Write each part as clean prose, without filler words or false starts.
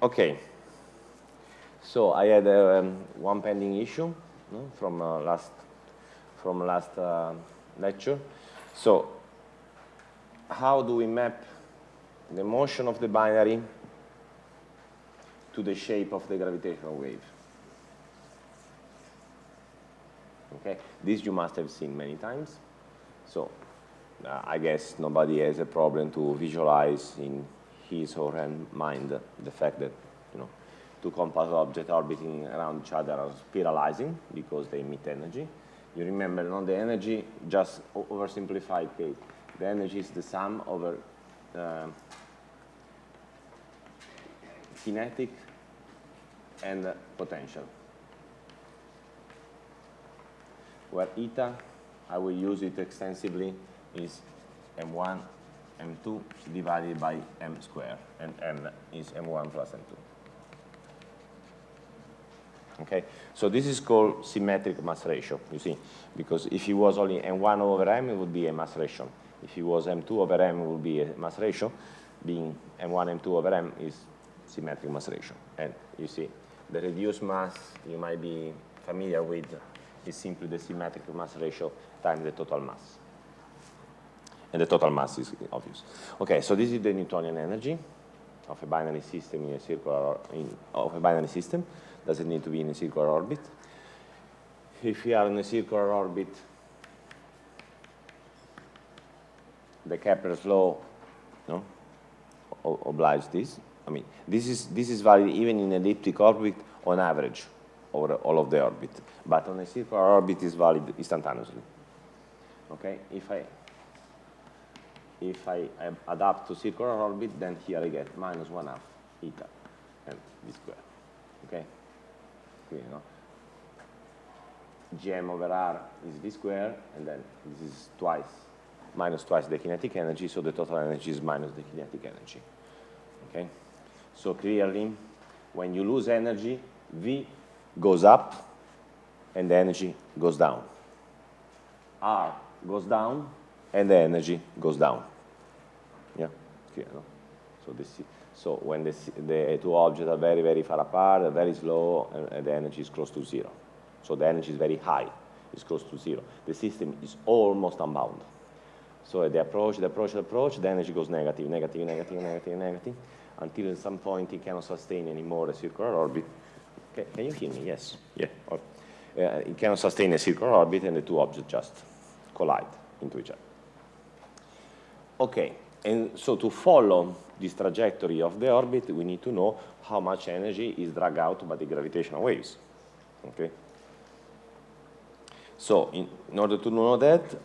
Okay. So I had one pending issue from last lecture. So how do we map the motion of the binary to the shape of the gravitational wave? Okay, this you must have seen many times. So I guess nobody has a problem to visualize in his or her mind the fact that two compact objects orbiting around each other are spiralizing because they emit energy. You remember, the energy, just oversimplified case, the energy is the sum over kinetic and potential. Where eta, I will use it extensively, is m1, m2 divided by m squared, and m is m1 plus m2. Okay, so this is called symmetric mass ratio, you see, because if it was only m1 over m, it would be a mass ratio. If it was m2 over m, it would be a mass ratio. Being m1, m2 over m is symmetric mass ratio. And you see, the reduced mass you might be familiar with is simply the symmetric mass ratio times the total mass. And the total mass is obvious. Okay, so this is the Newtonian energy of a binary system in a circular, of a binary system. Doesn't need to be in a circular orbit. If we are in a circular orbit, the Kepler's law obliges this. I mean, this is valid even in elliptic orbit on average over all of the orbit, but on a circular orbit is valid instantaneously. Okay, if I adapt to circular orbit, then here I get minus 1/2 eta and v squared. Okay. Gm over r is v squared, and then this is minus twice the kinetic energy, so the total energy is minus the kinetic energy. Okay? So clearly, when you lose energy, V goes up, and the energy goes down. R goes down, and the energy goes down. Yeah? Clear, no? So when the two objects are very, very far apart, very slow, and the energy is close to zero. So the energy is very high, it's close to zero. The system is almost unbound. So at the approach, the energy goes negative, negative, negative, negative, negative, until at some point it cannot sustain anymore a circular orbit. Okay, can you hear me? Yes. Yeah. It cannot sustain a circular orbit, and the two objects just collide into each other. Okay. And so to follow this trajectory of the orbit, we need to know how much energy is dragged out by the gravitational waves. Okay. So in order to know that,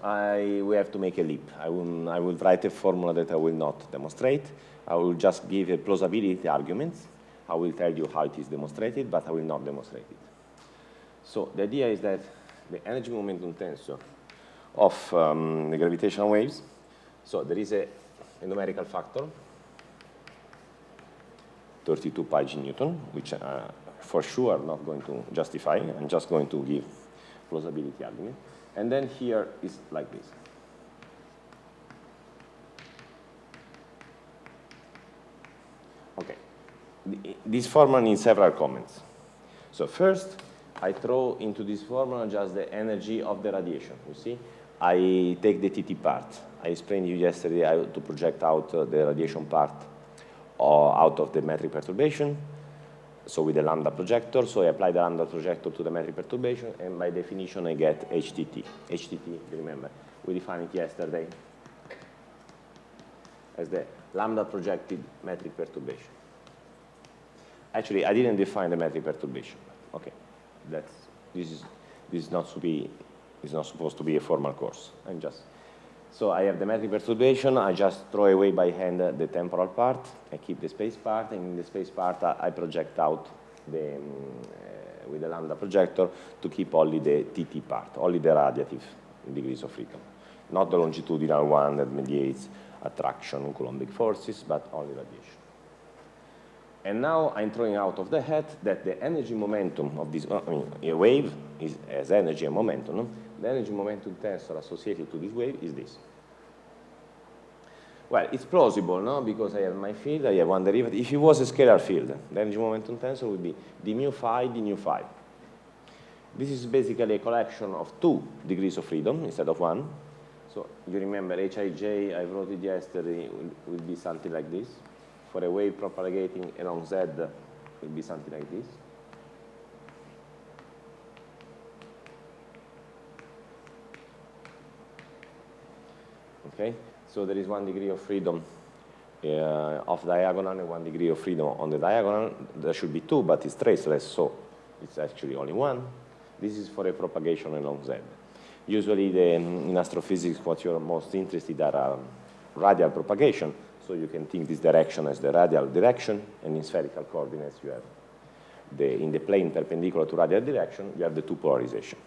we have to make a leap. I will write a formula that I will not demonstrate. I will just give a plausibility argument. I will tell you how it is demonstrated, but I will not demonstrate it. So the idea is that the energy momentum tensor of the gravitational waves, so there is a numerical factor, 32 pi g Newton, which for sure I'm not going to justify. I'm just going to give plausibility argument. And then here is like this. Okay. This formula needs several comments. So first, I throw into this formula just the energy of the radiation. You see, I take the TT part. I explained to you yesterday how to project out the radiation part out of the metric perturbation. So with the lambda projector, so I apply the lambda projector to the metric perturbation, and by definition I get HTT. HTT, you remember, we defined it yesterday as the lambda projected metric perturbation. Actually, I didn't define the metric perturbation. Okay, this is not supposed to be a formal course. So I have the metric perturbation. I just throw away by hand the temporal part. I keep the space part, and in the space part I project out with the lambda projector to keep only the TT part, only the radiative degrees of freedom, not the longitudinal one that mediates attraction, Coulombic forces, but only radiation. And now I'm throwing out of the hat that the energy momentum of this a wave has energy and momentum. No? The energy momentum tensor associated to this wave is this. Well, it's plausible, no? Because I have my field, I have one derivative. If it was a scalar field, the energy momentum tensor would be d mu phi, d nu phi. This is basically a collection of 2 degrees of freedom instead of 1. So you remember Hij, I wrote it yesterday, will be something like this. For a wave propagating along Z, it will be something like this. Okay, so there is 1 degree of freedom off diagonal and 1 degree of freedom on the diagonal. There should be 2, but it's traceless, so it's actually only 1. This is for a propagation along Z. Usually in astrophysics, what you're most interested in are radial propagation, so you can think this direction as the radial direction, and in spherical coordinates you have in the plane perpendicular to radial direction, you have the 2 polarization,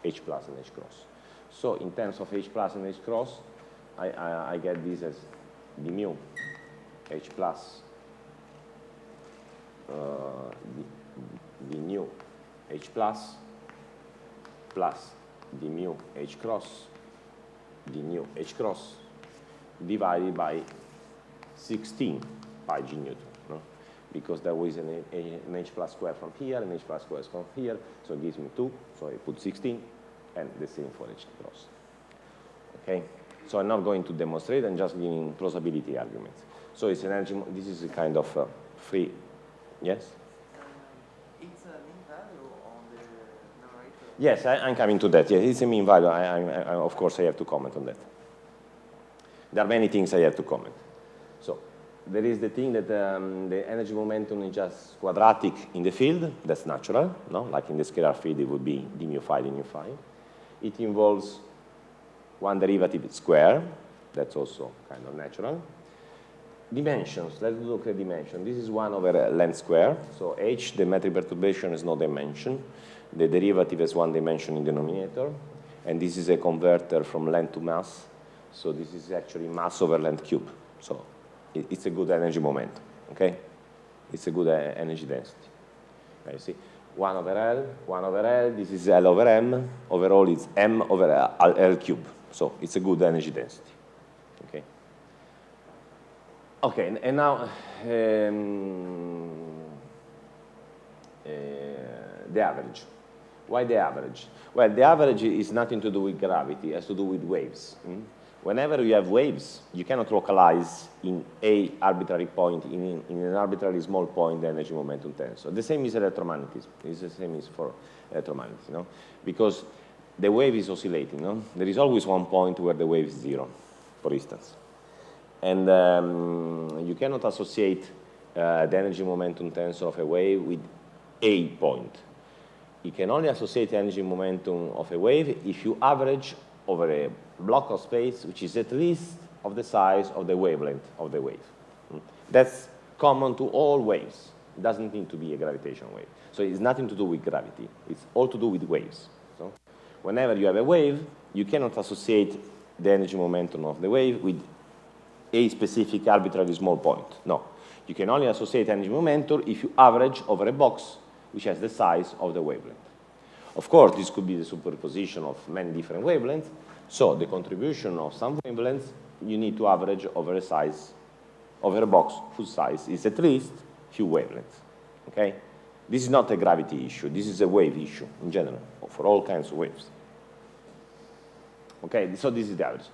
H plus and H cross. So in terms of H plus and H cross, I get this as d mu H plus d nu H plus d mu H cross d nu H cross divided by 16 pi g Newton, no? Because there was an H plus square from here, an H plus square from here, so it gives me 2, so I put 16, and the same for H cross. Okay? So I'm not going to demonstrate, I'm just giving plausibility arguments. So it's an energy, this is a kind of free, yes? It's a mean value on the numerator? Yes, I'm coming to that. Yes, it's a mean value. Of course, I have to comment on that. There are many things I have to comment. So there is the thing that the energy momentum is just quadratic in the field. That's natural, no? Like in the scalar field, it would be d mu phi, d nu phi. It involves one derivative square. That's also kind of natural. Dimensions, let's look at dimension. This is 1 over length square. So h, the metric perturbation, has no dimension. The derivative has 1 dimension in the denominator. And this is a converter from length to mass. So this is actually mass over length cube. So it's a good energy momentum, okay? It's a good energy density. You see, 1 over L, 1 over L, this is L over M. Overall, it's M over L cube. So it's a good energy density, okay? Okay, and now the average. Why the average? Well, the average is nothing to do with gravity, it has to do with waves. Whenever you have waves, you cannot localize in a arbitrary point, in an arbitrarily small point, the energy momentum tensor. The same is electromagnetism. It's the same is for electromagnetism, you know? Because the wave is oscillating, no? There is always one point where the wave is 0, for instance. And you cannot associate the energy momentum tensor of a wave with a point. You can only associate the energy momentum of a wave if you average over a block of space which is at least of the size of the wavelength of the wave. That's common to all waves. It doesn't need to be a gravitational wave. So it's nothing to do with gravity. It's all to do with waves. So whenever you have a wave, you cannot associate the energy momentum of the wave with a specific arbitrarily small point. No. You can only associate energy momentum if you average over a box which has the size of the wavelength. Of course, this could be the superposition of many different wavelengths. So the contribution of some wavelengths, you need to average over a size, over a box whose size is at least few wavelengths. Okay? This is not a gravity issue. This is a wave issue in general for all kinds of waves. Okay, so this is the average.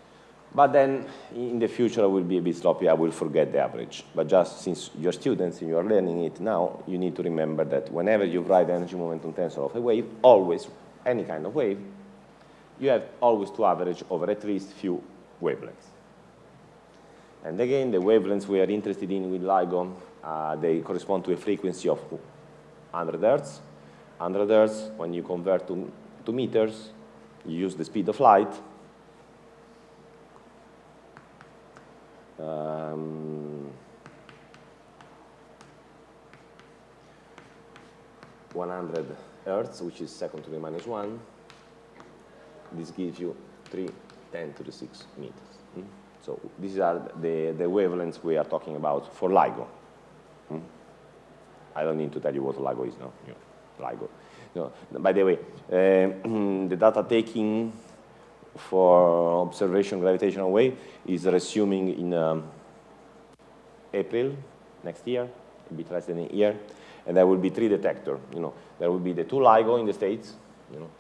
But then in the future I will be a bit sloppy, I will forget the average. But just since you're students and you are learning it now, you need to remember that whenever you write the energy momentum tensor of a wave, always, any kind of wave, you have always to average over at least few wavelengths. And again, the wavelengths we are interested in with LIGO, they correspond to a frequency of 100 Hertz. 100 Hertz, when you convert to meters, you use the speed of light. 100 Hertz, which is second to the minus 1. This gives you 3×10⁶ meters. So these are the wavelengths we are talking about for LIGO. I don't need to tell you what LIGO is now. LIGO. No. By the way, the data taking for observation gravitational wave is resuming April next year, a bit less than a year, and there will be 3 detectors. You know, there will be the 2 LIGO in the States. You know,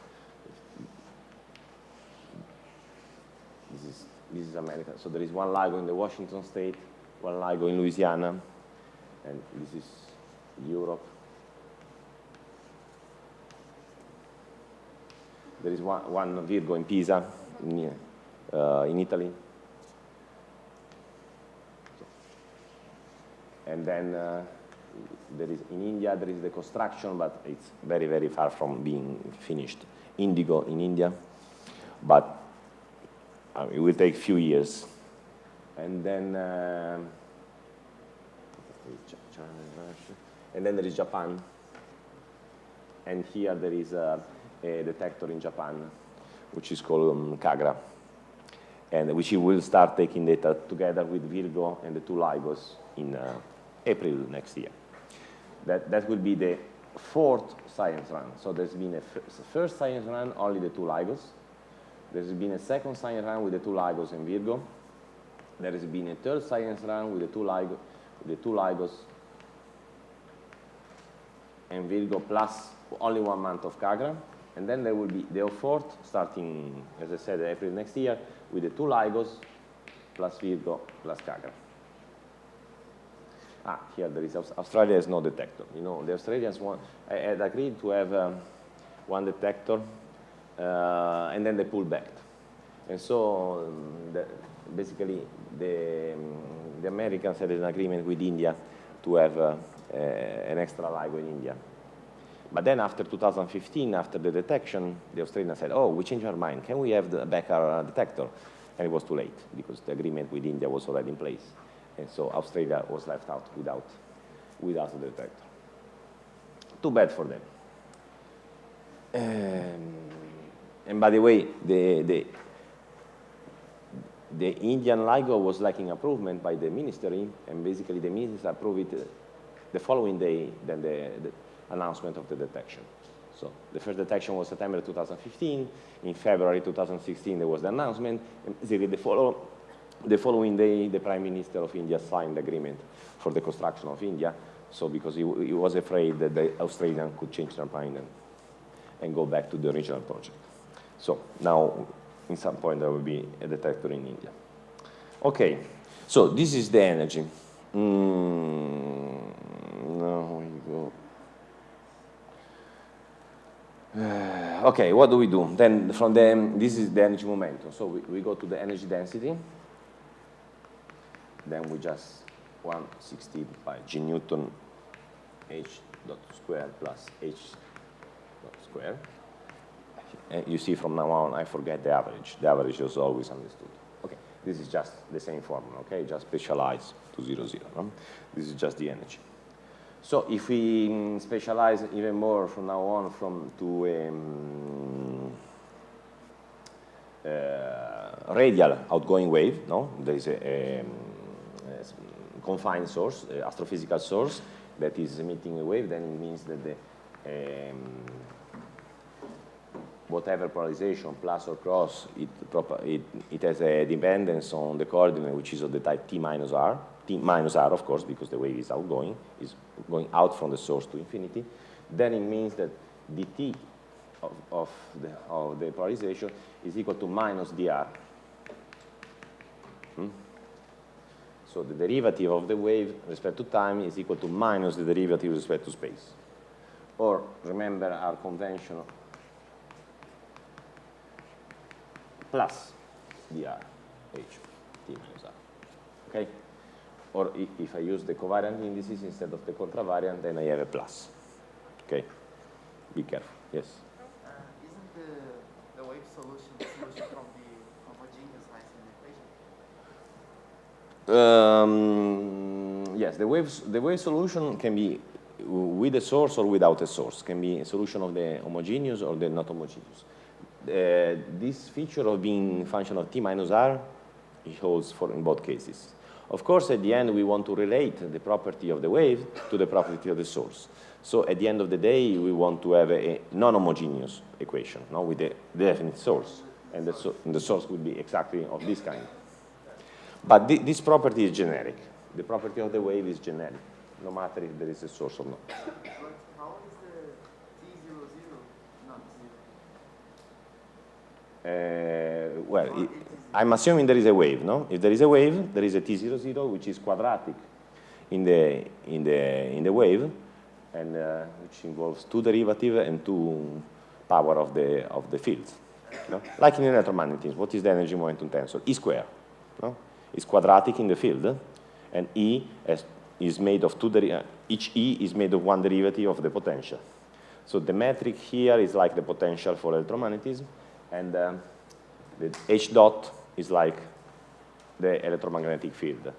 this is America. So there is 1 LIGO in the Washington State, 1 LIGO in Louisiana, and this is Europe. There is one Virgo in Pisa, in Italy. And then there is in India, there is the construction, but it's very, very far from being finished. Indigo in India, but it will take a few years. And then there is Japan. And here there is a detector in Japan, which is called Kagra, and which will start taking data together with Virgo and the 2 LIGOs in April next year. That will be the 4th science run. So there's been a first science run, only the 2 LIGOs. There's been a 2nd science run with the 2 LIGOs and Virgo. There has been a 3rd science run with the 2 LIGOs and Virgo plus only 1 month of Kagra. And then there will be the 4th, starting, as I said, April next year, with the 2 LIGOs plus Virgo plus Kagra. Here there is Australia has no detector. You know, the Australians had agreed to have 1 detector, and then they pulled back. And so basically the Americans had an agreement with India to have an extra LIGO in India. But then after 2015, after the detection, the Australians said, oh, we changed our mind. Can we have back our detector? And it was too late, because the agreement with India was already in place. And so Australia was left out without the detector. Too bad for them. And by the way, the Indian LIGO was lacking improvement by the ministry, and basically the minister approved it the following day than the announcement of the detection. So the first detection was September 2015. In February 2016, there was the announcement. And the following day, the Prime Minister of India signed the agreement for the construction of India. So because he was afraid that the Australians could change their mind and go back to the original project. So now, in some point, there will be a detector in India. Okay, so this is the energy. Now we go. Okay, what do we do? Then from this is the energy momentum. So we go to the energy density. Then we just 160 by G Newton H dot square plus H dot square. And you see from now on, I forget the average. The average is always understood. Okay, this is just the same formula, okay? Just specialize to 0, 0. No? This is just the energy. So if we specialize even more from now on to radial outgoing wave, no? There is a confined source, astrophysical source that is emitting a wave, then it means that the whatever polarization, plus or cross, it has a dependence on the coordinate, which is of the type T minus R. T minus R, of course, because the wave is outgoing, is going out from the source to infinity. Then it means that dt of the polarization is equal to minus dr. So the derivative of the wave with respect to time is equal to minus the derivative with respect to space. Or remember our convention plus dr h t minus r. Okay? Or if I use the covariant indices instead of the contravariant, then I have a plus. Okay? Be careful. Yes? Isn't the wave solution the solution from the homogeneous Einstein equation? Yes, the wave solution can be with a source or without a source. Can be a solution of the homogeneous or the not homogeneous. This feature of being function of t minus r, it holds for in both cases. Of course, at the end, we want to relate the property of the wave to the property of the source. So at the end of the day, we want to have a non-homogeneous equation, no, with a definite source. And the source would be exactly of this kind. But this property is generic. The property of the wave is generic, no matter if there is a source or not. But how is the T00 not zero? Well, I'm assuming there is a wave, no? If there is a wave, there is a T00, which is quadratic in the wave, and which involves two derivatives and two power of the fields. No? Like in electromagnetism, what is the energy momentum tensor? E square. No? It's quadratic in the field, and E is made of each E is made of one derivative of the potential. So the metric here is like the potential for electromagnetism, and the H dot is like the electromagnetic field.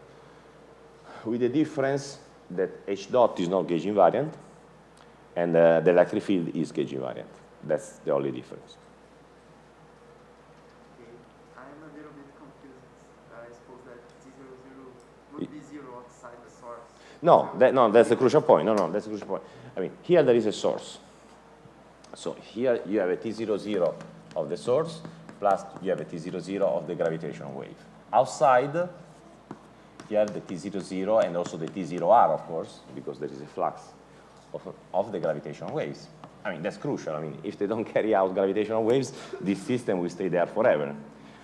With the difference that H dot is not gauge invariant, and the electric field is gauge invariant. That's the only difference. Okay. I'm a little bit confused. I suppose that T00 would be zero outside the source. No, that's the crucial point. No, that's the crucial point. I mean, here there is a source. So here you have a T00 of the source, plus you have a T00 of the gravitational wave. Outside, you have the T00 and also the T0R, of course, because there is a flux of the gravitational waves. I mean, that's crucial. I mean, if they don't carry out gravitational waves, this system will stay there forever.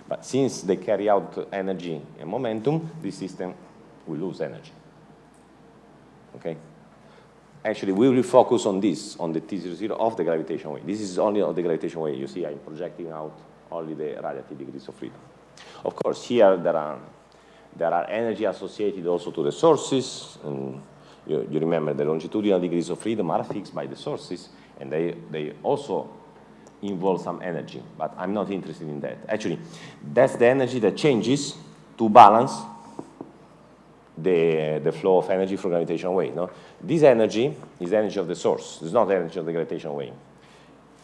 But since they carry out energy and momentum, this system will lose energy. Okay? Actually, we will focus on this, on the T00 of the gravitational wave. This is only of the gravitational wave. You see, I'm projecting out only the radiative degrees of freedom. Of course, here there are energy associated also to the sources. And you remember the longitudinal degrees of freedom are fixed by the sources, and they also involve some energy, but I'm not interested in that. Actually, that's the energy that changes to balance the flow of energy from gravitational wave. No? This energy is the energy of the source. It's not the energy of the gravitational wave.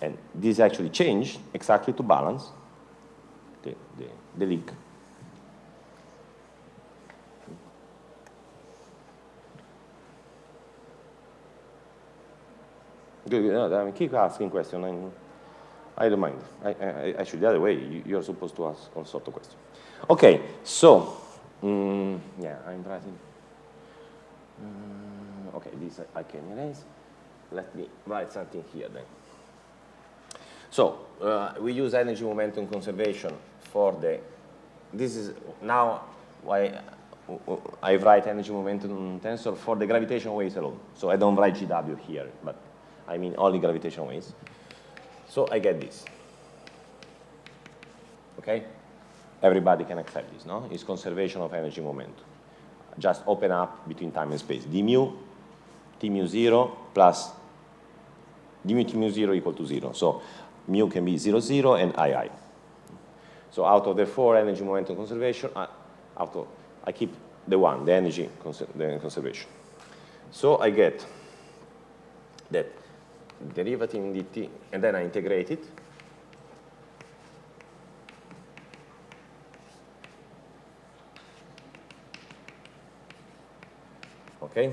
And this actually changed exactly to balance the leak. Good. No, I mean, keep asking questions. I don't mind. Actually, the other way, you're supposed to ask all sorts of questions. Okay, so, yeah, I'm writing. Okay, this I can erase. Let me write something here then. So, we use energy momentum conservation for this is now why I write energy momentum tensor for the gravitational waves alone. So I don't write GW here, but I mean only gravitational waves. So I get this. Okay? Everybody can accept this, no? It's conservation of energy momentum. Just open up between time and space. d mu, t mu 0 plus d mu t mu 0 equal to 0. So mu can be 0, 0 and I. So out of the 4 energy momentum conservation, I keep the one, the energy conservation. So I get that derivative in dt, and then I integrate it. Okay?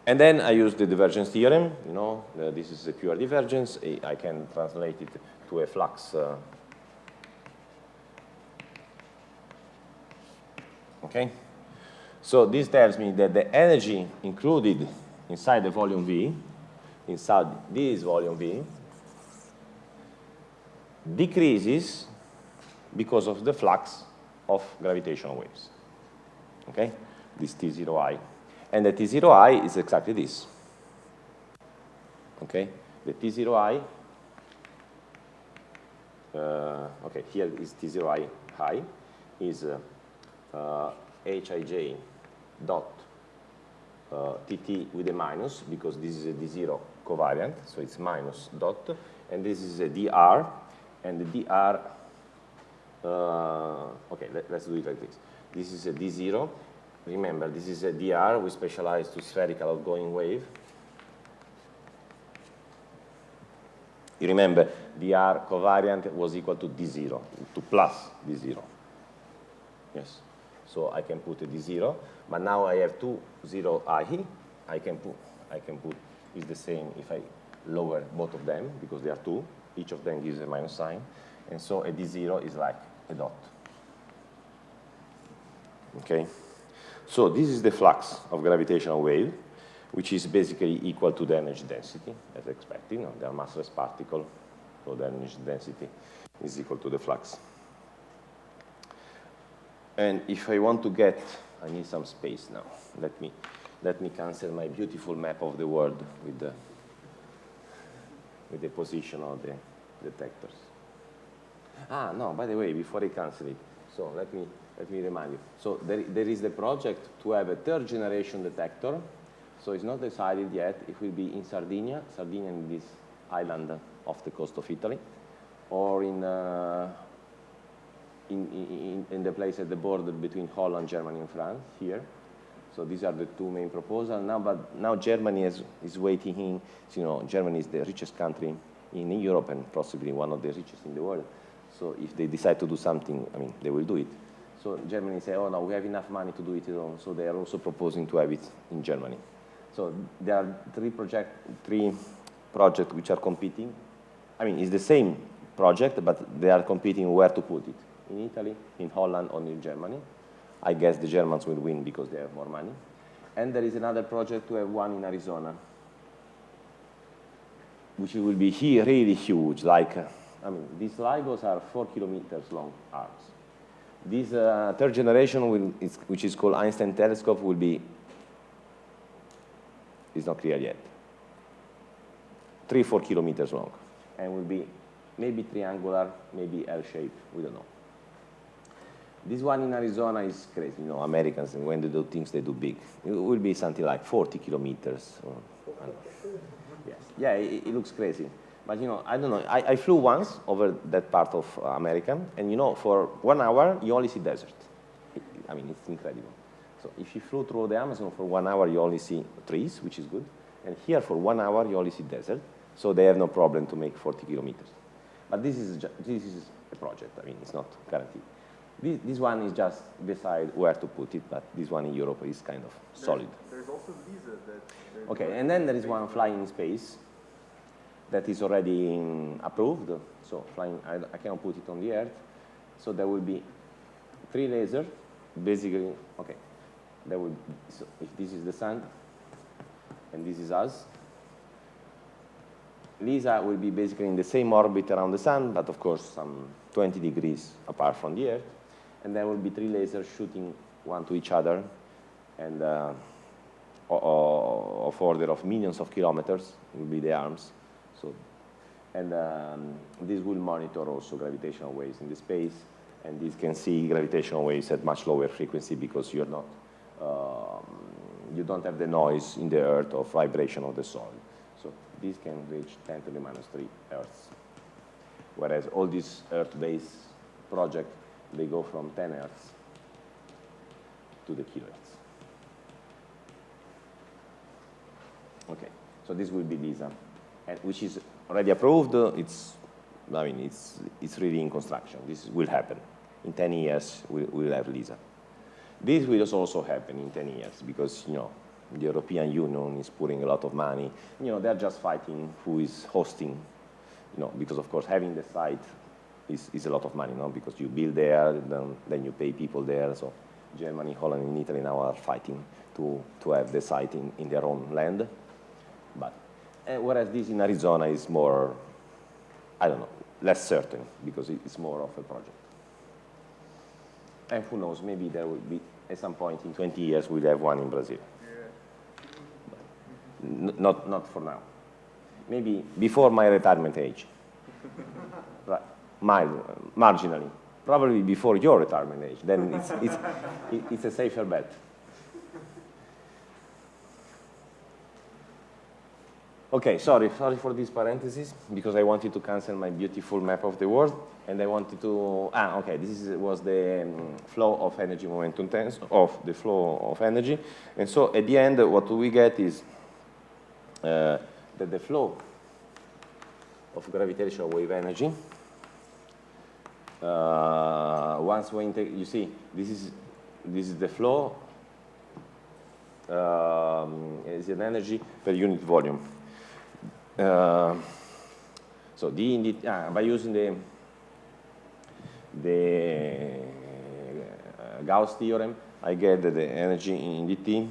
And then I use the divergence theorem. You know, this is a pure divergence. I can translate it to a flux. Okay? So this tells me that the energy included inside the volume V, inside this volume V, decreases because of the flux of gravitational waves. Okay? This T0I. And the T0I is exactly this. Okay? The T0I, okay, here is T0I high, is Hij dot Tt with a minus, because this is a D0 covariant, so it's minus dot, and this is a dr, and the dr, okay, let's do it like this. This is a D0. Remember, this is a dr, we specialize to spherical outgoing wave. You remember, dr covariant was equal to D0, to plus D0. Yes. So I can put a D0, but now I have two 0i. I can put is the same if I lower both of them, because they are two. Each of them gives a minus sign. And so a D0 is like a dot. Okay? So this is the flux of gravitational wave, which is basically equal to the energy density, as expected. You know, they are massless particles, so the energy density is equal to the flux. And if I want to get, I need some space now. Let me cancel my beautiful map of the world with the position of the detectors. Ah, no, by the way, before I cancel it, so let me remind you. So there is the project to have a third generation detector. So it's not decided yet if it will be in Sardinia in this island off the coast of Italy, or in the place at the border between Holland, Germany, and France, here. So these are the two main proposals now. But now Germany is waiting in. So, you know, Germany is the richest country in Europe and possibly one of the richest in the world. So if they decide to do something, I mean, they will do it. So Germany say, oh no, we have enough money to do it alone. So they are also proposing to have it in Germany. So there are three projects which are competing. I mean, it's the same project, but they are competing where to put it. In Italy, in Holland, or in Germany. I guess the Germans will win because they have more money. And there is another project to have one in Arizona, which will be here really huge. Like, I mean, these LIGOs are 4 kilometers long arms. This third generation, which is called Einstein Telescope, will be, it's not clear yet, 3-4 kilometers long, and will be maybe triangular, maybe L-shaped, we don't know. This one in Arizona is crazy. You know, Americans, when they do things, they do big. It will be something like 40 kilometers. Or, I don't know. Yes. Yeah, it looks crazy. But, you know, I don't know. I flew once over that part of America, and, you know, for 1 hour, you only see desert. I mean, it's incredible. So if you flew through the Amazon for 1 hour, you only see trees, which is good. And here, for 1 hour, you only see desert. So they have no problem to make 40 kilometers. But this is a project. I mean, it's not guaranteed. This one is just decide where to put it, but this one in Europe is kind of solid. There's also Lisa that... Okay, and then there is one flying in space that is already approved. So flying, I cannot put it on the Earth. So there will be 3 lasers, basically, okay. There will be, so if this is the sun, and this is us, LISA will be basically in the same orbit around the sun, but of course some 20 degrees apart from the Earth. And there will be 3 lasers shooting one to each other, and of order of millions of kilometers will be the arms. So, and this will monitor also gravitational waves in the space, and this can see gravitational waves at much lower frequency because you're not, you don't have the noise in the Earth of vibration of the soil. So this can reach 10 to the minus 3 Earths, whereas all these Earth-based projects, they go from 10 Hertz to the kilohertz. Okay, so this will be LISA, and which is already approved. I mean, it's really in construction. This will happen. In 10 years, we'll have LISA. This will also happen in 10 years because, you know, the European Union is putting a lot of money. You know, they're just fighting who is hosting, you know, because, of course, having the site is a lot of money, no? Because you build there, then you pay people there. So Germany, Holland, and Italy now are fighting to have the site in their own land. But whereas this in Arizona is more, I don't know, less certain because it's more of a project. And who knows, maybe there will be, at some point in 20 years, we'll have one in Brazil. Yeah. Not for now. Maybe before my retirement age. Right. Marginally, probably before your retirement age. Then it's a safer bet. Okay, sorry for this parenthesis because I wanted to cancel my beautiful map of the world, and I wanted to. Okay, this was the flow of energy momentum tensor of the flow of energy, and so at the end, what we get is that the flow of gravitational wave energy. Once we take, you see, this is the flow. Is an energy per unit volume. So by using the Gauss Theorem, I get that the energy in dT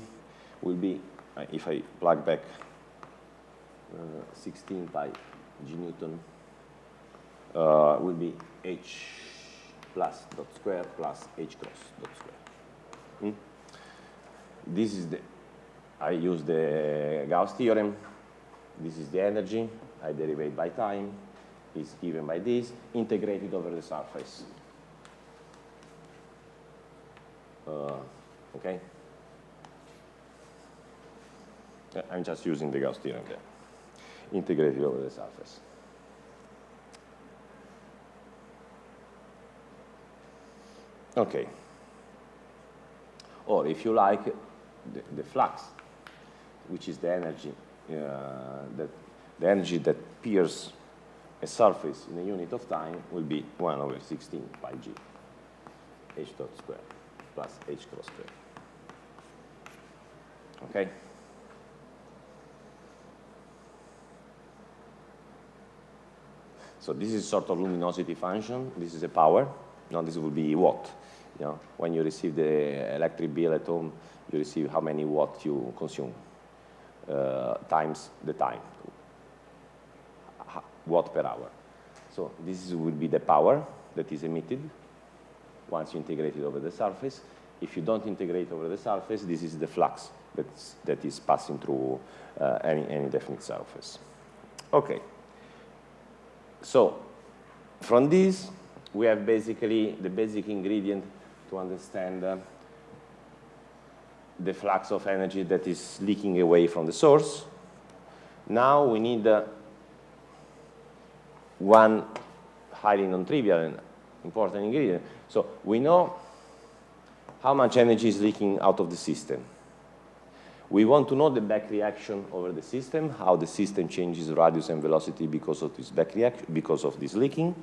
will be, if I plug back 16 pi g Newton, will be h plus dot square plus h cross dot square. This is the, I use the Gauss Theorem. This is the energy. I derivate by time. Is given by this, integrated over the surface. Okay? I'm just using the Gauss Theorem there. Integrated over the surface. Okay. Or if you like, the flux, which is the energy, the energy that pierces a surface in a unit of time, will be 1 over 16 pi g h dot square plus h cross square. Okay? So this is sort of luminosity function. This is a power. Now this will be watt. You know, when you receive the electric bill at home, you receive how many watt you consume times the time. Watt per hour. So this will be the power that is emitted once you integrate it over the surface. If you don't integrate over the surface, this is the flux that is passing through any definite surface. Okay. So from this, we have basically the basic ingredient to understand the flux of energy that is leaking away from the source. Now we need one highly non-trivial and important ingredient. So we know how much energy is leaking out of the system. We want to know the back reaction over the system, how the system changes radius and velocity because of this back reaction, because of this leaking.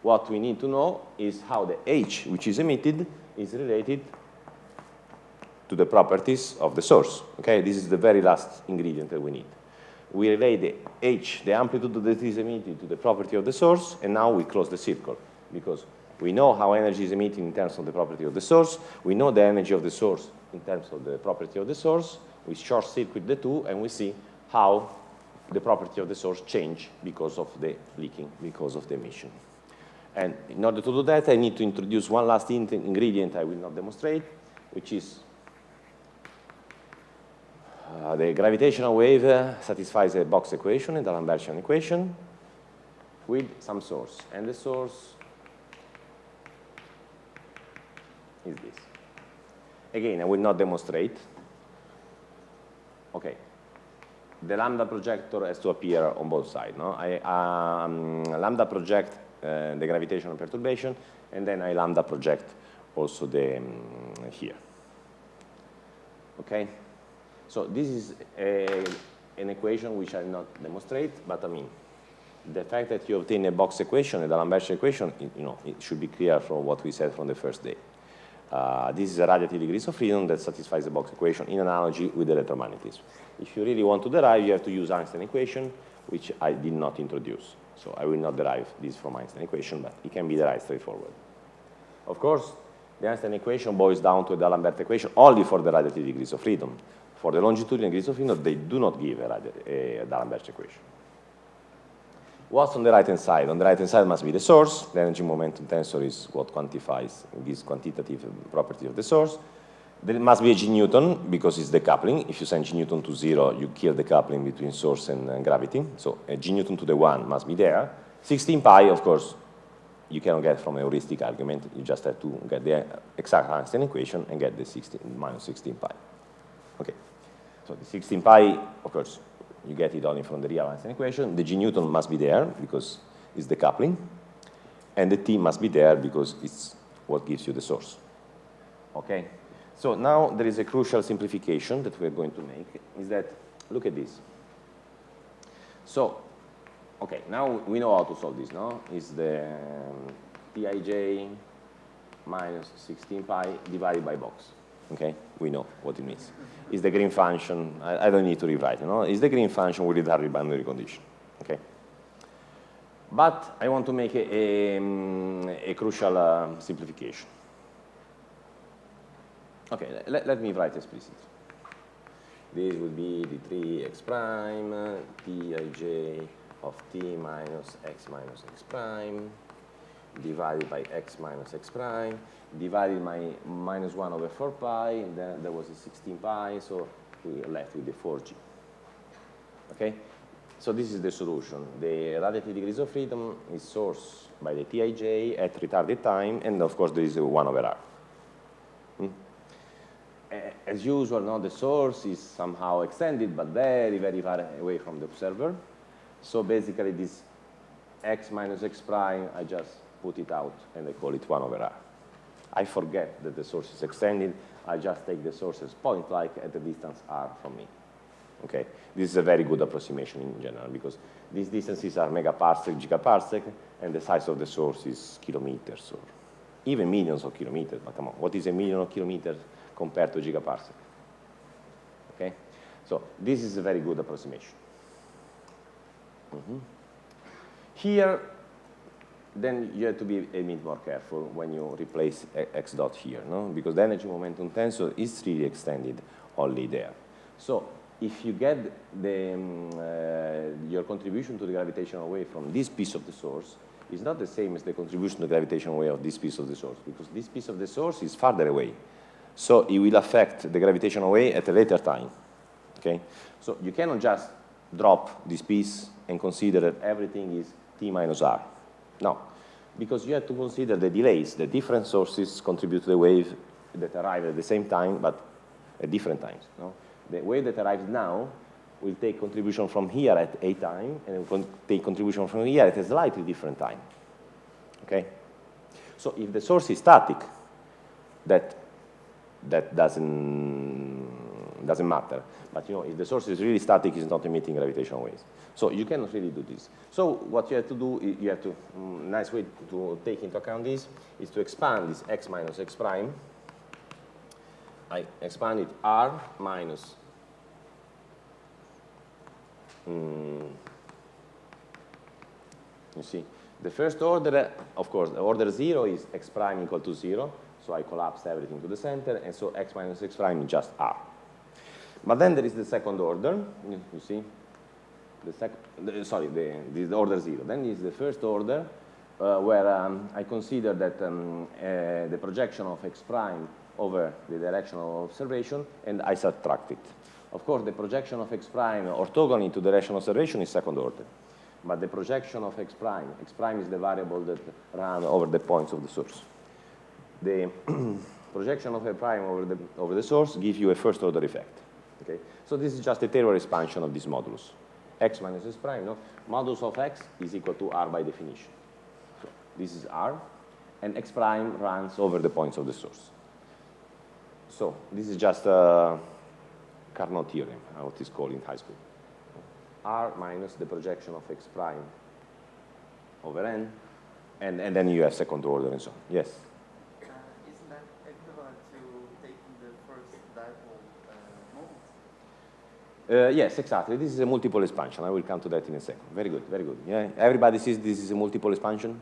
What we need to know is how the H, which is emitted, is related to the properties of the source. Okay, this is the very last ingredient that we need. We relate the H, the amplitude that is emitted, to the property of the source, and now we close the circle, because we know how energy is emitted in terms of the property of the source, we know the energy of the source in terms of the property of the source, we short circuit the two, and we see how the property of the source change because of the leaking, because of the emission. And in order to do that, I need to introduce one last ingredient I will not demonstrate, which is the gravitational wave satisfies a box equation, a D'Alembertian equation, with some source. And the source is this. Again, I will not demonstrate. Okay. The lambda projector has to appear on both sides. No? Lambda project the gravitational perturbation, and then I lambda project also the here. Okay? So this is an equation which I will not demonstrate, but I mean, the fact that you obtain a box equation, a D'Alembertian equation, it should be clear from what we said from the first day. This is a radiative degrees of freedom that satisfies the box equation in analogy with electromagnetism. If you really want to derive, you have to use Einstein equation, which I did not introduce. So I will not derive this from Einstein equation, but it can be derived straightforward. Of course, the Einstein equation boils down to a D'Alembert equation only for the radiative degrees of freedom. For the longitudinal degrees of freedom, they do not give a D'Alembert equation. What's on the right-hand side? On the right-hand side must be the source. The energy momentum tensor is what quantifies this quantitative property of the source. There must be a G Newton because it's decoupling. If you send G Newton to 0, you kill the coupling between source and gravity. So a G Newton to the 1 must be there. 16 pi, of course, you cannot get from a heuristic argument. You just have to get the exact Einstein equation and get the minus 16 pi. Okay. So the 16 pi, of course, you get it only from the real Einstein equation. The G Newton must be there because it's the coupling. And the T must be there because it's what gives you the source. Okay? So now there is a crucial simplification that we're going to make, is that, look at this. So, okay, now we know how to solve this, no? It's the Tij minus 16 pi divided by box. Okay, we know what it means. It's the Green function. I don't need to rewrite it. No? It's the Green function with the Harvey boundary condition. Okay, but I want to make a crucial simplification. Okay, let me write explicitly. This would be d3x prime tij of t minus x prime divided by x minus x prime divided by minus 1 over 4 pi, and then there was a 16 pi, so we are left with the 4g. Okay? So this is the solution. The radiative degrees of freedom is sourced by the Tij at retarded time, and of course there is a 1 over r. As usual, now the source is somehow extended, but very, very far away from the observer. So basically this x minus x prime, I just put it out and I call it 1 over r. I forget that the source is extended. I just take the source as point-like at the distance r from me. Okay, this is a very good approximation in general because these distances are megaparsec, gigaparsec, and the size of the source is kilometers or even millions of kilometers. But come on, what is a million of kilometers compared to gigaparsec? Okay, so this is a very good approximation. Here, then you have to be a bit more careful when you replace x dot here, no? Because the energy momentum tensor is really extended only there. So if you get your contribution to the gravitational wave from this piece of the source, it's not the same as the contribution to the gravitational wave of this piece of the source, because this piece of the source is farther away. So it will affect the gravitational wave at a later time. Okay? So you cannot just drop this piece and consider that everything is t minus r. No, because you have to consider the delays. The different sources contribute to the wave that arrive at the same time, but at different times. No? The wave that arrives now will take contribution from here at a time, and it will take contribution from here at a slightly different time. Okay? So if the source is static, that doesn't matter. But you know, if the source is really static, it's not emitting gravitational waves. So you cannot really do this. So what you have to do, you have to, nice way to take into account this is to expand this x minus x prime. I expand it r minus you see, the first order, of course, the order 0 is x prime equal to 0, so I collapse everything to the center, and so x minus x prime is just r. But then there is the second order, you see, this is the order 0. Then is the first order, where I consider that the projection of x prime over the direction of observation, and I subtract it. Of course, the projection of x prime orthogonally to the direction of observation is second order. But the projection of x prime is the variable that runs over the points of the source. The projection of a prime over the source gives you a first order effect. Okay? So this is just a Taylor expansion of this modulus. X minus s prime, no? Modulus of x is equal to r by definition. So this is r, and x prime runs over the points of the source. So this is just a Carnot theorem, how it is called in high school. R minus the projection of x prime over n, and then you have second order and so on. Yes? Isn't that equivalent to taking the first dipole moment? Yes, exactly. This is a multiple expansion. I will come to that in a second. Very good, very good. Yeah? Everybody sees this is a multiple expansion?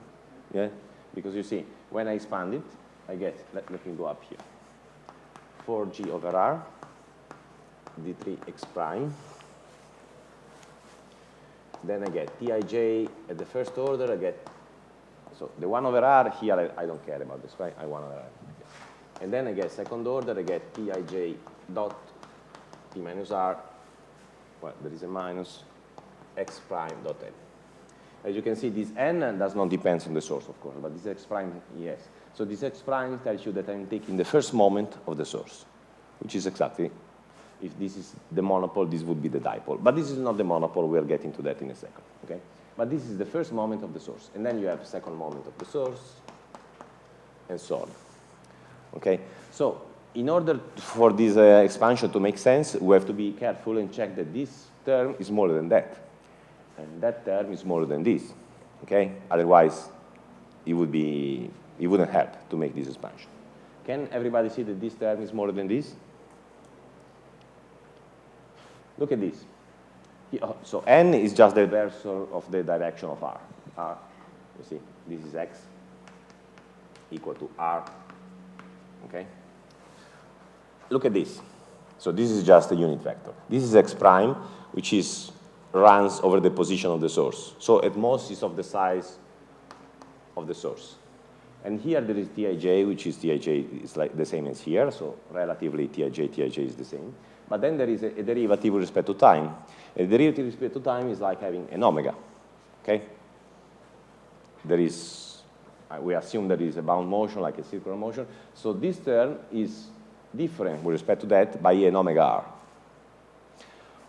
Yeah? Because you see, when I expand it, I get, let me go up here, 4g over r d3x prime. Then I get Tij at the first order, I get, so the 1 over r here, I don't care about this, right? I 1 over r. And then I get second order, I get Tij dot t minus r, well, there is a minus, x prime dot n. As you can see, this n does not depend on the source, of course, but this x prime, yes. So this x prime tells you that I'm taking the first moment of the source, which is exactly, if this is the monopole, this would be the dipole. But this is not the monopole, we'll get into that in a second, okay? But this is the first moment of the source, and then you have second moment of the source, and so on, okay? So in order for this expansion to make sense, we have to be careful and check that this term is smaller than that, and that term is smaller than this, okay? Otherwise, it wouldn't help to make this expansion. Can everybody see that this term is smaller than this? Look at this. So n is just the versor of the direction of r. R, you see, this is x equal to r, okay? look at this. So this is just a unit vector. This is x prime, which runs over the position of the source. So at most is of the size of the source. And here there is Tij, which is Tij is like the same as here, so relatively Tij is the same. But then there is a derivative with respect to time. A derivative with respect to time is like having an omega, okay? There is, we assume there is a bound motion, like a circular motion. So this term is different with respect to that by an omega r.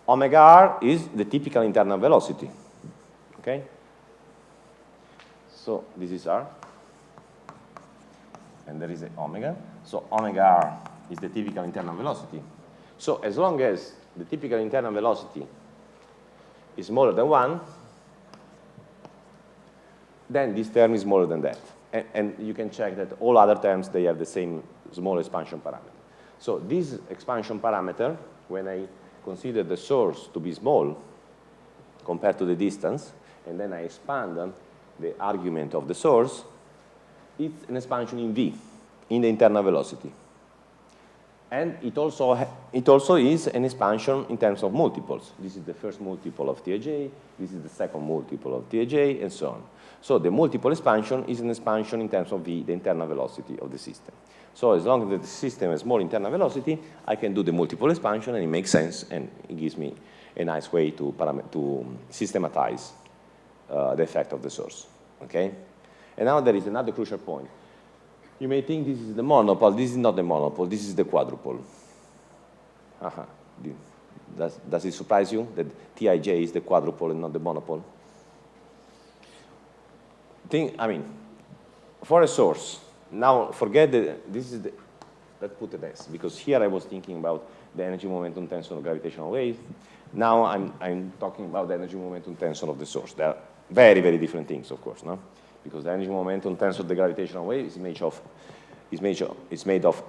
Omega r is the typical internal velocity, okay? So this is r, and there is an omega. So omega r is the typical internal velocity. So as long as the typical internal velocity is smaller than 1, then this term is smaller than that. And you can check that all other terms, they have the same small expansion parameter. So this expansion parameter, when I consider the source to be small compared to the distance, and then I expand the argument of the source, it's an expansion in v, in the internal velocity. And it also is an expansion in terms of multiples. This is the first multiple of Tij, this is the second multiple of Tij, and so on. So the multiple expansion is an expansion in terms of v, the internal velocity of the system. So as long as the system has small internal velocity, I can do the multiple expansion, and it makes sense, and it gives me a nice way to systematize the effect of the source. Okay? And now there is another crucial point. You may think this is the monopole. This is not the monopole. This is the quadrupole. Does it surprise you that Tij is the quadrupole and not the monopole? I mean, for a source, now forget that this is the, let's put it S, because here I was thinking about the energy momentum tensor of gravitational waves. Now I'm talking about the energy momentum tensor of the source. They are very, very different things, of course, no? Because the energy momentum tensor of the gravitational wave is made of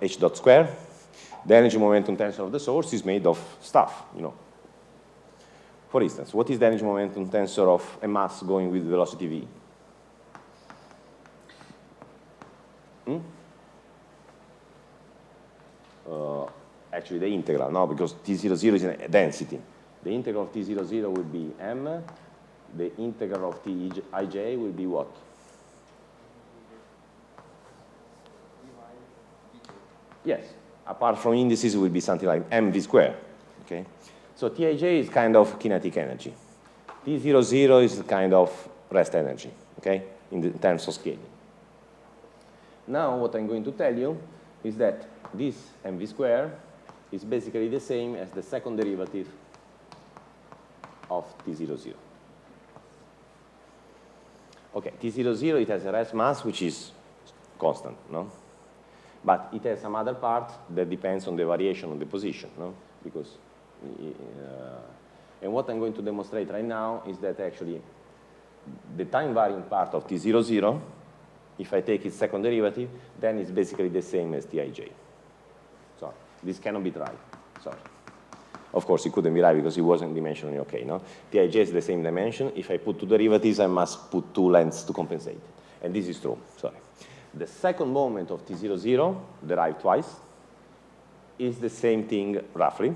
h dot square. The energy momentum tensor of the source is made of stuff, you know. For instance, what is the energy momentum tensor of a mass going with velocity v? Actually, the integral, no, because T00 is a density. The integral of T00 will be m. The integral of Tij will be what? Yes, apart from indices, it will be something like mv squared. Okay, so Tij is kind of kinetic energy. T00 is kind of rest energy. Okay, in terms of scaling. Now, what I'm going to tell you is that this mv squared is basically the same as the second derivative of T00. Okay, T00, it has a rest mass which is constant, no? But it has some other part that depends on the variation of the position, no? Because, and what I'm going to demonstrate right now is that actually the time varying part of T00, if I take its second derivative, then it's basically the same as Tij. So this cannot be right, sorry. Of course, it couldn't be right because it wasn't dimensionally okay, no? Tij is the same dimension. If I put two derivatives, I must put two lengths to compensate. And this is true, sorry. The second moment of T00, derived twice, is the same thing roughly.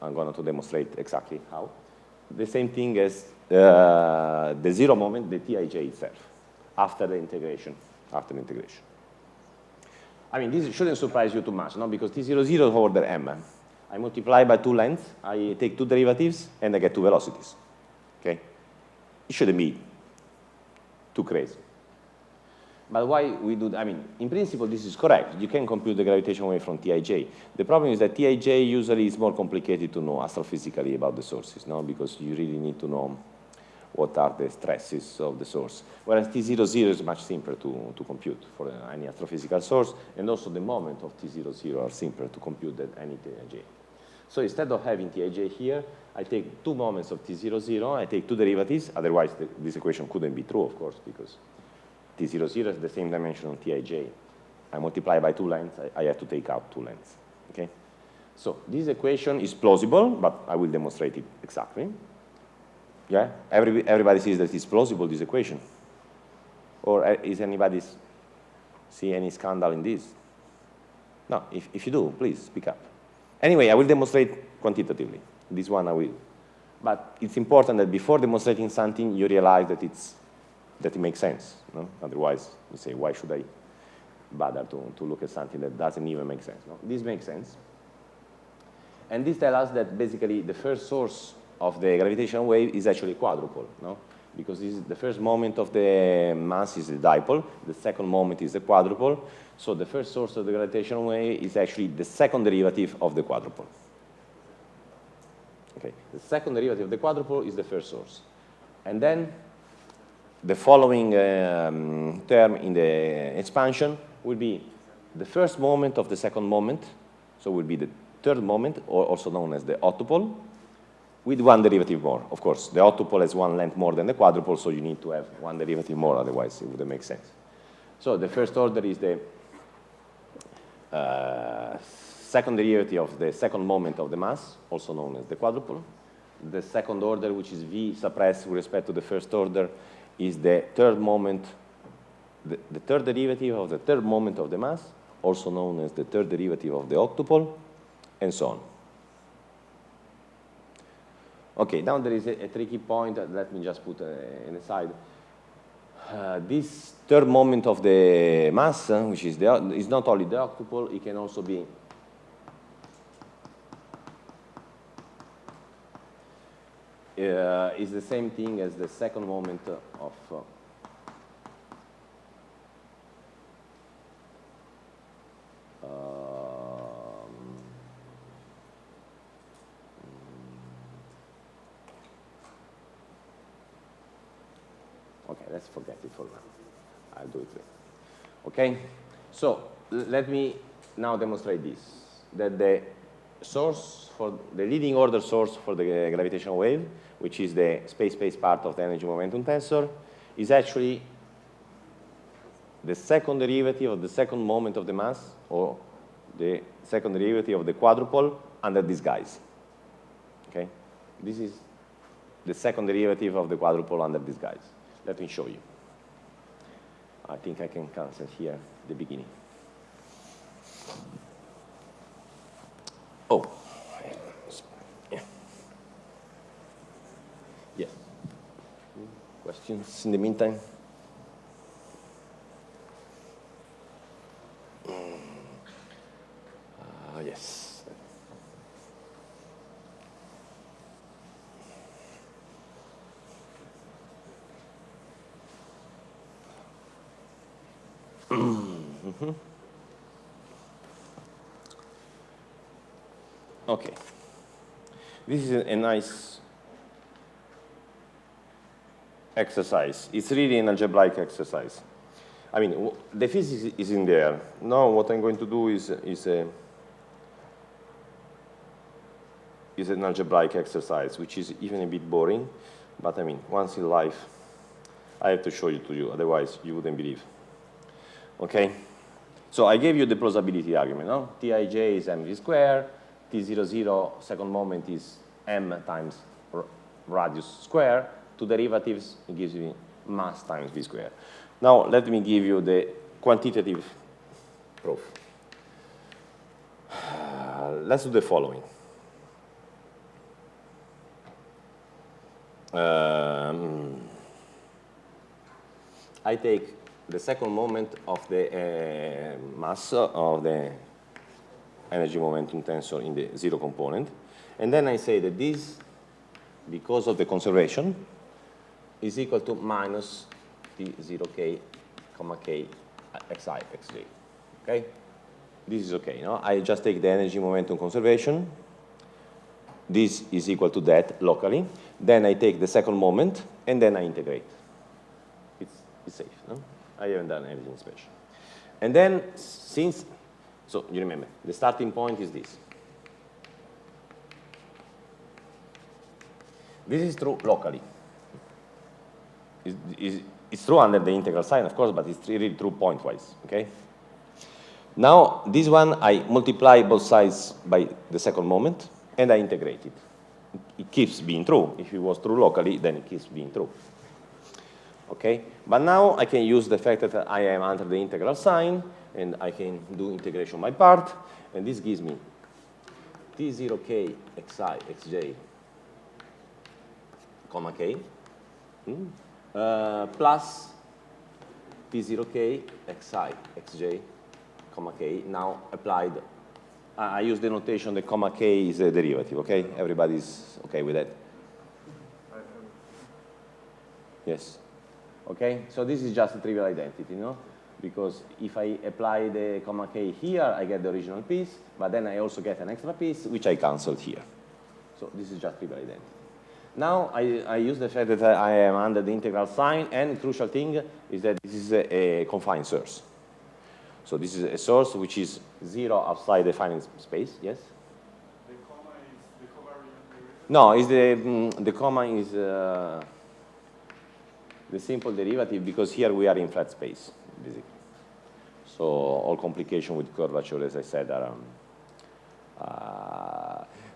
I'm going to demonstrate exactly how. The same thing as the zero moment, the Tij itself, after the integration. I mean, this shouldn't surprise you too much, no? Because T00 is order m. I multiply by two lengths, I take two derivatives, and I get two velocities. Okay? It shouldn't be too crazy. But why we do that? I mean, in principle, this is correct. You can compute the gravitational wave from Tij. The problem is that Tij usually is more complicated to know astrophysically about the sources, no? Because you really need to know what are the stresses of the source. Whereas T00 is much simpler to compute for any astrophysical source, and also the moment of T00 are simpler to compute than any Tij. So instead of having Tij here, I take two moments of T00, I take two derivatives, otherwise this equation couldn't be true, of course, because T00 is the same dimension on Tij. I multiply by two lengths, I have to take out two lengths. Okay? So this equation is plausible, but I will demonstrate it exactly. Yeah? Everybody sees that it's plausible, this equation. Or is anybody see any scandal in this? No, if you do, please speak up. Anyway, I will demonstrate quantitatively. This one I will. But it's important that before demonstrating something, you realize that it makes sense. No? Otherwise, you say, why should I bother to look at something that doesn't even make sense? No? This makes sense. And this tells us that basically the first source of the gravitational wave is actually quadrupole, no? Because this is the first moment of the mass is the dipole, the second moment is the quadrupole, so the first source of the gravitational wave is actually the second derivative of the quadrupole. Okay, the second derivative of the quadrupole is the first source. And then the following term in the expansion will be the first moment of the second moment, so will be the third moment, or also known as the octupole, with one derivative more. Of course, the octupole has one length more than the quadrupole, so you need to have one derivative more, otherwise it wouldn't make sense. So the first order is the second derivative of the second moment of the mass, also known as the quadrupole. The second order, which is V suppressed with respect to the first order, is the third moment, the third derivative of the third moment of the mass, also known as the third derivative of the octupole, and so on. Okay, now there is a tricky point. Let me just put an aside. This third moment of the mass, which is not only the octupole, it can also be is the same thing as the second moment of okay, let's forget it for now. I'll do it later. Okay? So let me now demonstrate this, that the source for the leading order source for the gravitational wave, which is the space-space part of the energy momentum tensor, is actually the second derivative of the second moment of the mass, or the second derivative of the quadrupole under disguise. Okay? This is the second derivative of the quadrupole under disguise. Let me show you. I think I can cancel here at the beginning. Oh. Yeah. Yes. Questions in the meantime? Yes. Okay. This is a nice exercise. It's really an algebraic exercise. I mean, the physics is in there. Now what I'm going to do is an algebraic exercise, which is even a bit boring. But I mean, once in life, I have to show it to you. Otherwise, you wouldn't believe. Okay? So I gave you the plausibility argument. No? Tij is mv squared. T00 second moment is m times radius square. Two derivatives, it gives me mass times v squared. Now, let me give you the quantitative proof. Let's do the following. I take the second moment of the mass of the energy momentum tensor in the zero component, and then I say that this, because of the conservation, is equal to minus T0k, comma k xi, xj. Okay? This is okay, no? I just take the energy momentum conservation. This is equal to that locally. Then I take the second moment, and then I integrate. It's safe, no? I haven't done anything special. And then, since, so you remember, the starting point is this. This is true locally. It's true under the integral sign, of course, but it's really true point-wise, okay? Now, this one, I multiply both sides by the second moment, and I integrate it. It keeps being true. If it was true locally, then it keeps being true. Okay? But now I can use the fact that I am under the integral sign, and I can do integration by part, and this gives me T0k xi xj, comma k, plus T0k xi xj, comma k, now applied. I use the notation that comma k is a derivative, okay? Everybody's okay with that? Yes. Okay, so this is just a trivial identity, no? Because if I apply the comma k here, I get the original piece, but then I also get an extra piece, which I canceled here. So this is just trivial identity. Now I use the fact that I am under the integral sign, and the crucial thing is that this is a confined source. So this is a source which is 0 outside the finite space, yes? The comma is the covariant derivative? No, is the comma is the simple derivative, because here we are in flat space, basically. So all complication with curvature, as I said, are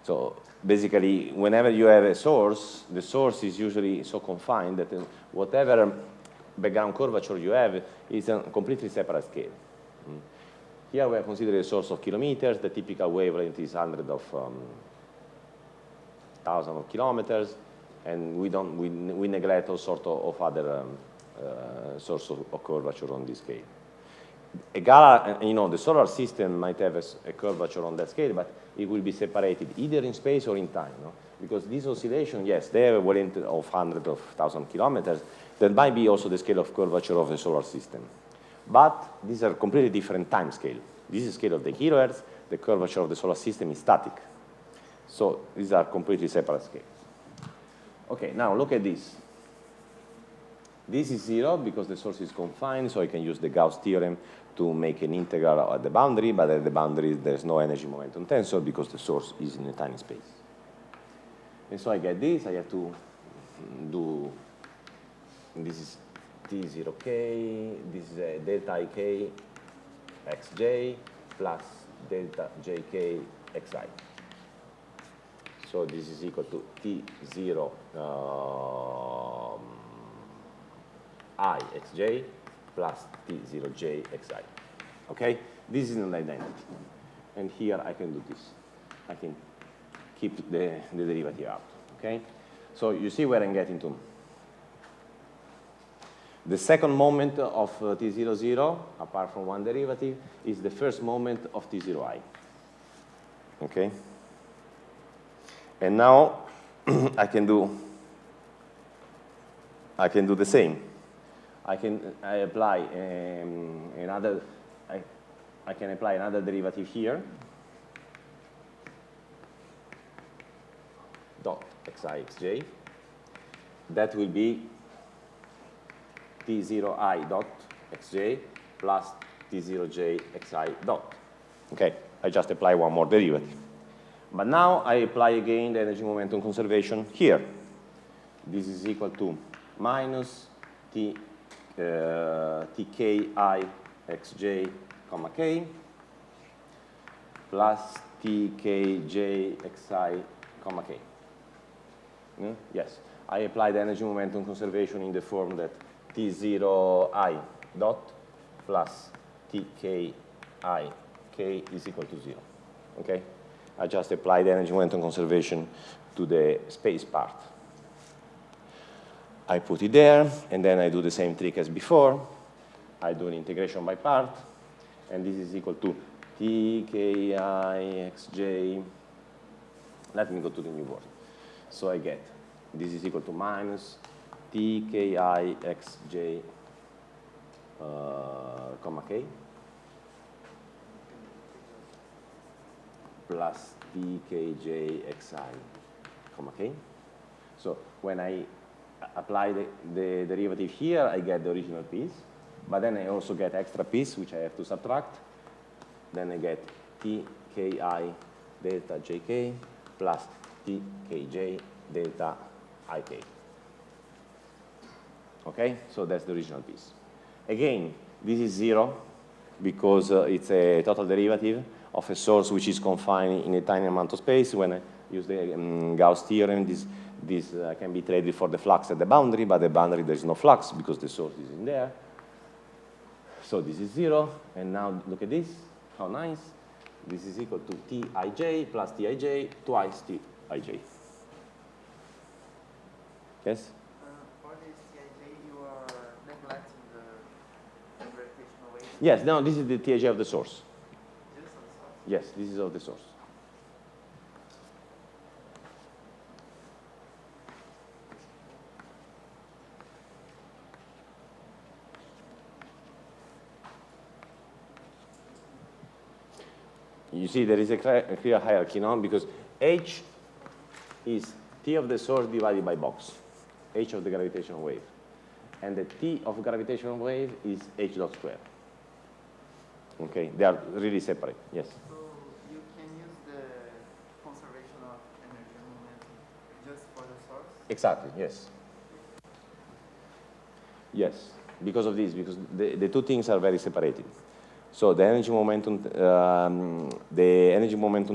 so basically, whenever you have a source, the source is usually so confined that whatever background curvature you have is a completely separate scale. Here we are considering a source of kilometers. The typical wavelength is hundreds of thousands of kilometers, and we neglect all sorts of other sources of curvature on this scale. The solar system might have a curvature on that scale, but it will be separated either in space or in time, no? Because these oscillations, yes, they have a wavelength of hundreds of thousands of kilometers. That might be also the scale of curvature of the solar system. But these are completely different time scale. This is the scale of the kilohertz. The curvature of the solar system is static. So these are completely separate scales. Okay, now look at this. This is 0 because the source is confined, so I can use the Gauss theorem to make an integral at the boundary, but at the boundary there's no energy momentum tensor because the source is in a tiny space. And so I get this. I have to do, this is T0k, this is a delta ik xj plus delta jk xi. So this is equal to T0 I xj plus T0j xi. Okay? This is an identity. And here I can do this. I can keep the derivative out. Okay? So you see where I'm getting to. The second moment of T00, apart from one derivative, is the first moment of T0i. Okay? And now I can do the same. I can apply another derivative here, dot xi xj. That will be T0i dot xj plus T0j xi dot. Okay, I just apply one more derivative. But now I apply again the energy momentum conservation here. This is equal to minus Tki xj comma k plus Tkj xi comma k. Yes, I apply the energy momentum conservation in the form that T0i dot plus Tki k is equal to 0. Okay? I just apply the energy momentum conservation to the space part. I put it there, and then I do the same trick as before. I do an integration by part, and this is equal to Tki xj. Let me go to the new word. So I get this is equal to minus Tki xj comma k plus Tkj xi comma k. So when I apply the derivative here, I get the original piece, but then I also get extra piece, which I have to subtract. Then I get Tki delta jk plus Tkj delta ik. Okay, so that's the original piece. Again, this is 0 because it's a total derivative of a source which is confined in a tiny amount of space. When I use the Gauss theorem, this can be traded for the flux at the boundary, but at the boundary there's no flux because the source is in there. So this is 0, and now look at this, how nice. This is equal to Tij plus Tij twice Tij. Yes? For this TIJ, you are neglecting the gravitational wave. Yes, no, this is the Tij of the source. Just on the source. Yes, this is of the source. You see, there is a clear hierarchy now because H is T of the source divided by box, H of the gravitational wave. And the T of gravitational wave is H dot square. Okay, they are really separate, yes. So you can use the conservation of energy and momentum just for the source? Exactly, yes. Yes, because of this, because the two things are very separated. So the energy momentum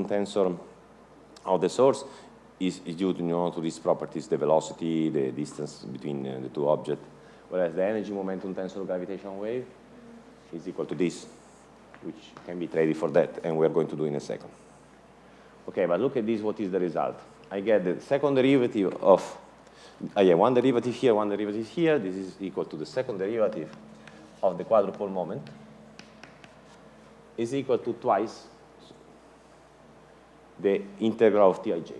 tensor of the source is due to these properties, the velocity, the distance between the two objects, whereas the energy momentum tensor of gravitational wave is equal to this, which can be traded for that, and we're going to do in a second. Okay, but look at this, what is the result? I get the second derivative of, one derivative here, one derivative here. This is equal to the second derivative of the quadrupole moment is equal to twice the integral of Tij.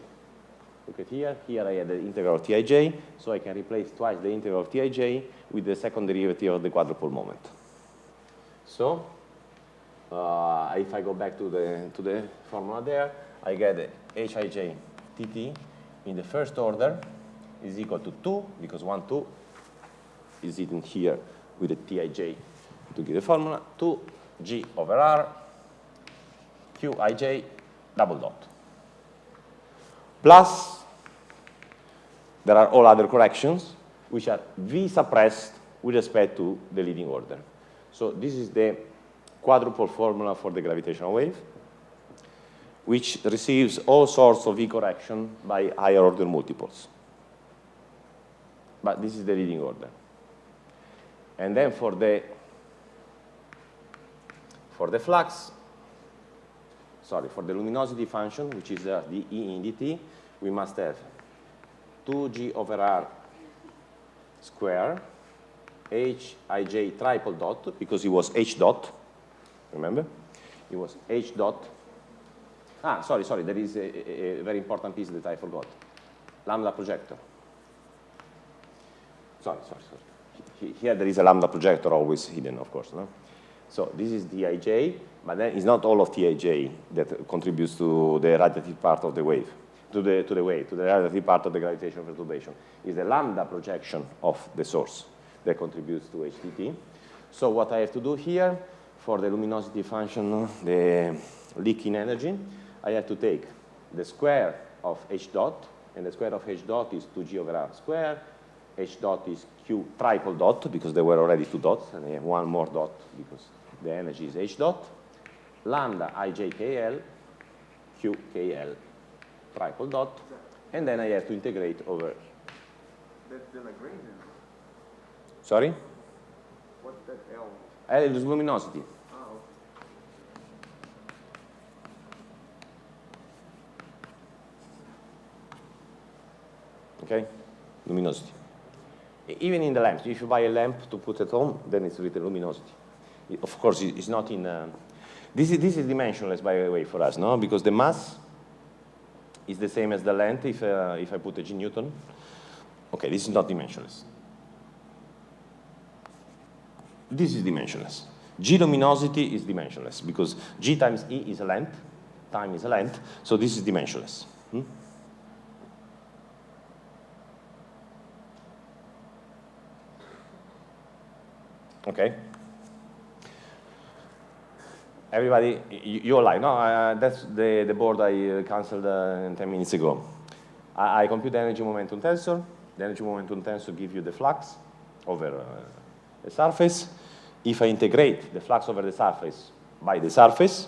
Look at here. Here I have the integral of Tij, so I can replace twice the integral of Tij with the second derivative of the quadrupole moment. So if I go back to the formula there, I get Hij Tt in the first order is equal to 2, because 1, 2 is written here with the Tij to give the formula, 2G over R, Qij double dot. Plus, there are all other corrections, which are V suppressed with respect to the leading order. So this is the quadrupole formula for the gravitational wave, which receives all sorts of V correction by higher order multiples. But this is the leading order. And then for the flux, for the luminosity function, which is the E in dt, we must have 2G over R square, Hij triple dot, because it was H dot, remember? It was H dot. Sorry, there is a very important piece that I forgot. Lambda projector. Sorry. Here there is a lambda projector always hidden, of course, no? So this is Tij, but then it's not all of Tij that contributes to the radiative part of the wave, to the radiative part of the gravitational perturbation. It's the lambda projection of the source that contributes to HTT. So what I have to do here for the luminosity function, the leaking energy, I have to take the square of H dot, and the square of H dot is 2G over R square. H dot is Q triple dot, because there were already two dots, and I have one more dot because the energy is H dot. Lambda IJKL, QKL triple dot, and then I have to integrate over. That's the Lagrangian. Sorry? What's that L? L is luminosity. Okay? Luminosity. Even in the lamps, if you buy a lamp to put at home, then it's written luminosity. Of course, it's not in. This is dimensionless, by the way, for us, no? Because the mass is the same as the length if I put a G Newton. Okay, this is not dimensionless. This is dimensionless. G luminosity is dimensionless because G times E is a length, time is a length, so this is dimensionless. Okay. Everybody, you're like, no, that's the board I canceled 10 minutes ago. I compute the energy momentum tensor. The energy momentum tensor gives you the flux over the surface. If I integrate the flux over the surface by the surface,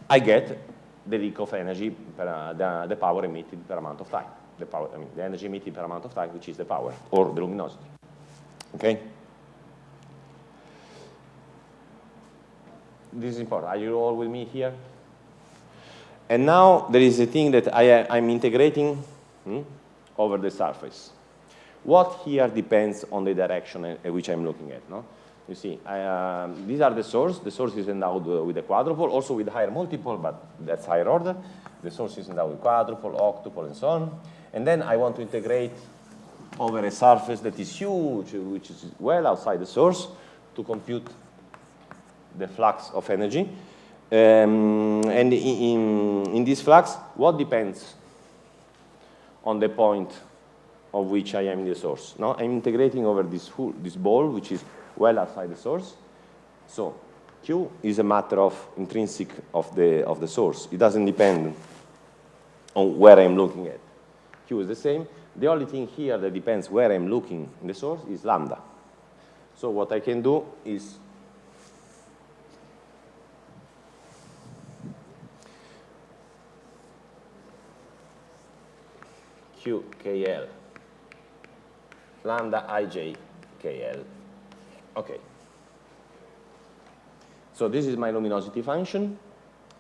I get the leak of energy per the power emitted per amount of time. The energy emitted per amount of time, which is the power or the luminosity. Okay. This is important. Are you all with me here? And now there is a thing that I'm integrating over the surface. What here depends on the direction at which I'm looking at. No? You see, these are the source. The source is endowed with a quadrupole, also with higher multiple, but that's higher order. The source is endowed with quadrupole, octuple, and so on. And then I want to integrate over a surface that is huge, which is well outside the source, to compute the flux of energy. And in this flux, what depends on the point of which I am in the source? No? I'm integrating over this ball, which is well outside the source. So Q is a matter of intrinsic of the source. It doesn't depend on where I'm looking at. Q is the same. The only thing here that depends where I'm looking in the source is lambda. So what I can do is Q KL lambda ij KL. Okay. So this is my luminosity function,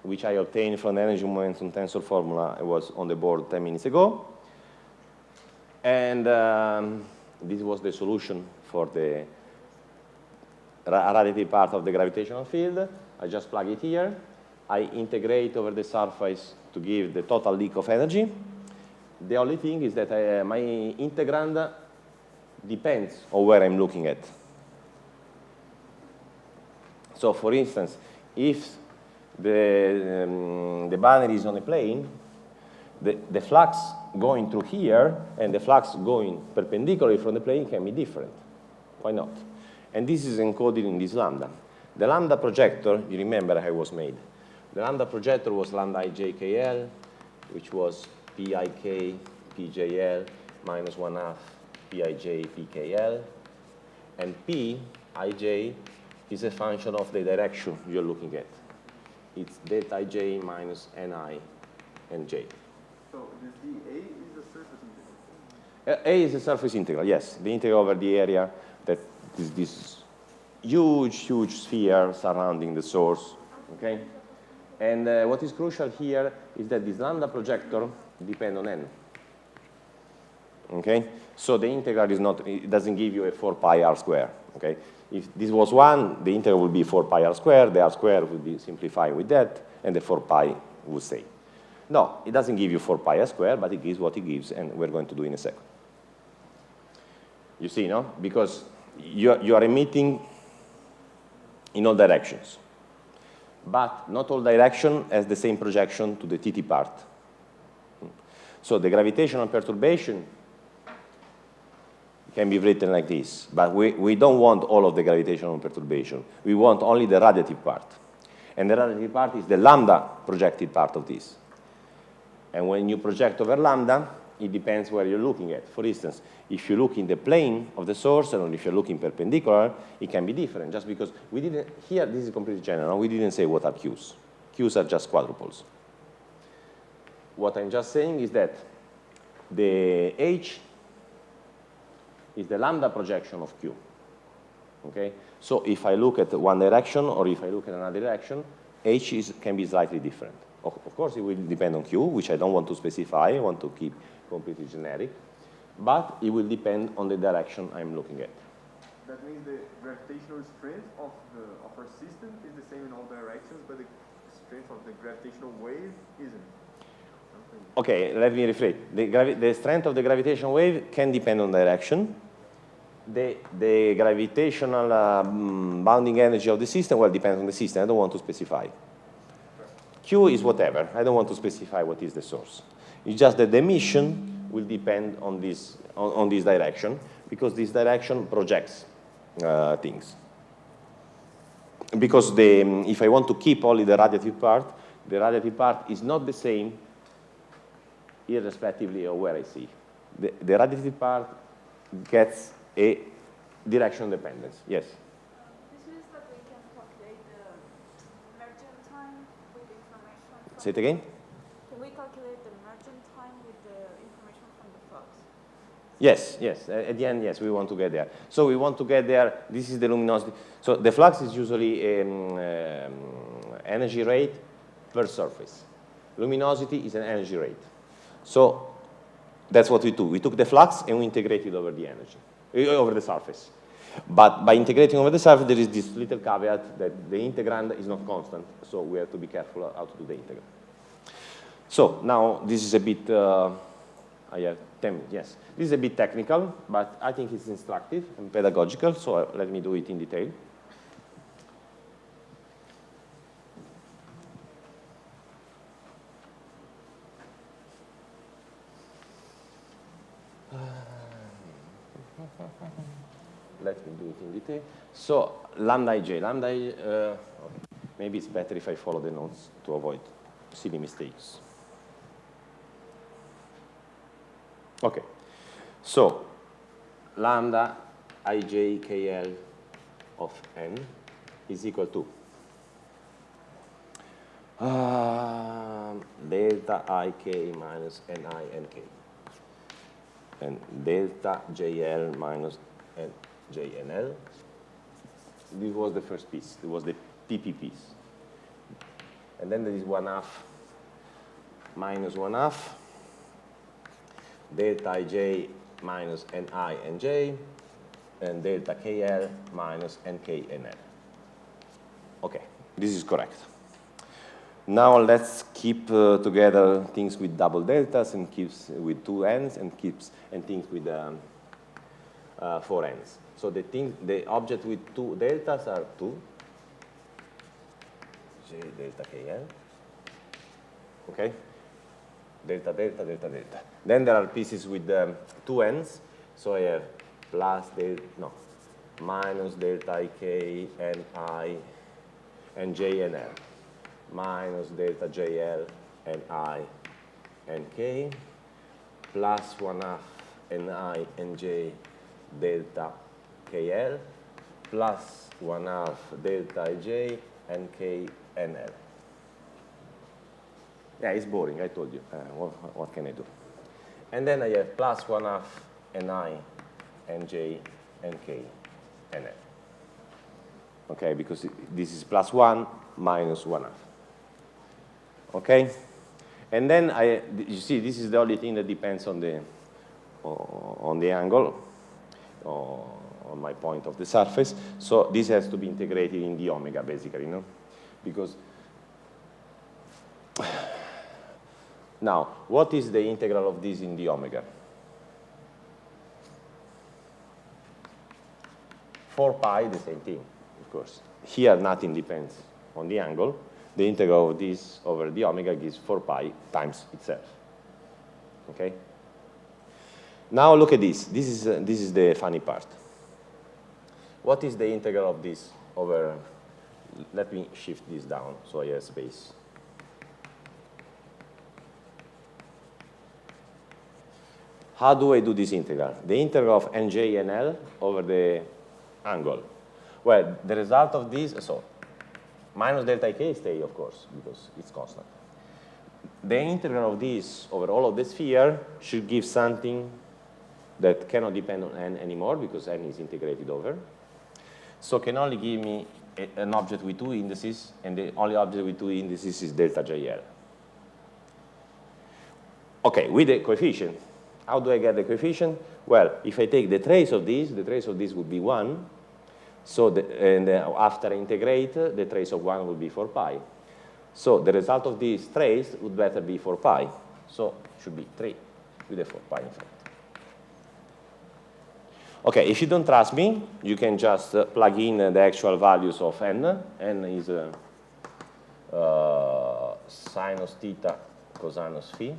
which I obtained from the energy momentum tensor formula. I was on the board 10 minutes ago. And this was the solution for the radiative part of the gravitational field. I just plug it here. I integrate over the surface to give the total leak of energy. The only thing is that my integrand depends on where I'm looking at. So for instance, if the boundary is on a plane, the flux going through here and the flux going perpendicularly from the plane can be different. Why not? And this is encoded in this lambda. The lambda projector, you remember how it was made. The lambda projector was lambda ijkl, which was pik pjl minus 1/2 pij pkl. And pij is a function of the direction you're looking at. It's delta ij minus ni and j. So this dA is the surface integral? A is a surface integral, yes. The integral over the area that is this huge, huge sphere surrounding the source, okay? And what is crucial here is that this lambda projector depends on n, okay? So the integral is not, it doesn't give you a 4 pi r square, okay? If this was 1, the integral would be 4 pi r square, the r square would be simplified with that, and the 4 pi would stay. No, it doesn't give you 4 pi r square, but it gives what it gives, and we're going to do in a second. You see, no? Because you are emitting in all directions. But not all direction has the same projection to the TT part. So the gravitational perturbation can be written like this, but we don't want all of the gravitational perturbation. We want only the radiative part. And the radiative part is the lambda projected part of this. And when you project over lambda, it depends where you're looking at. For instance, if you look in the plane of the source, and if you're looking perpendicular, it can be different, just because we didn't, here, this is completely general, we didn't say what are Qs. Qs are just quadruples. What I'm just saying is that the H is the lambda projection of Q, okay? So if I look at one direction, or if I look at another direction, H can be slightly different. Of course, it will depend on Q, which I don't want to specify. I want to keep completely generic. But it will depend on the direction I'm looking at. That means the gravitational strength of our system is the same in all directions, but the strength of the gravitational wave isn't. Okay, let me rephrase. The strength of the gravitational wave can depend on direction. The gravitational bounding energy of the system, well, depends on the system. I don't want to specify. Q is whatever. I don't want to specify what is the source. It's just that the emission will depend on this direction, because this direction projects things. Because if I want to keep only the radiative part is not the same irrespectively of where I see. The radiative part gets a direction dependence. Yes? This means that we can calculate the emergent time with information from... Say it again? Can we calculate the emergent time with the information from the flux? Yes, yes. At the end, yes, we want to get there. So we want to get there. This is the luminosity. So the flux is usually energy rate per surface. Luminosity is an energy rate. So that's what we do. We took the flux and we integrated over the energy, over the surface. But by integrating over the surface, there is this little caveat that the integrand is not constant. So we have to be careful how to do the integrand. So now this is a bit, I have 10 minutes, yes. This is a bit technical, but I think it's instructive and pedagogical, so let me do it in detail. Let me do it in detail. So lambda ij, okay. Maybe it's better if I follow the notes to avoid silly mistakes. Okay, so lambda ij kl of n is equal to delta ik minus ni nk, and delta jl minus jnl. This was the first piece. It was the pp piece. And then there is 1/2 minus 1/2 delta ij minus ni nj, and delta kl minus nk nl. Okay, this is correct. Now let's keep together things with double deltas and keeps with 2 n's and things with 4 n's. So the object with 2 deltas are 2 j delta kl. Okay. Delta, delta, delta, delta. Then there are pieces with 2 n's. So I have minus delta ik ni and j and l, minus delta jl and I and k, plus 1/2 ni and j delta kl, plus 1/2 delta ij and k and l. Yeah, it's boring, I told you. What can I do? And then I have plus 1/2 ni and j and k and l. Okay, because this is plus 1 minus 1/2. Okay? And then you see, this is the only thing that depends on the angle, on my point of the surface. So this has to be integrated in the omega, basically, no? Because now, what is the integral of this in the omega? 4 pi, the same thing, of course. Here, nothing depends on the angle. The integral of this over the omega gives 4 pi times itself. Okay? Now look at this. This is the funny part. What is the integral of this over? Let me shift this down so I have space. How do I do this integral? The integral of nj and l over the angle. Well, the result of this, so minus delta k stay, of course, because it's constant. The integral of this over all of the sphere should give something that cannot depend on n anymore, because n is integrated over. So can only give me an object with 2 indices, and the only object with 2 indices is delta jl. Okay, with the coefficient. How do I get the coefficient? Well, if I take the trace of this would be 1. So after I integrate, the trace of 1 would be 4 pi. So the result of this trace would better be 4 pi. So it should be 3 with a 4 pi in front. Okay, if you don't trust me, you can just plug in the actual values of n. N is sinus theta cosinus phi,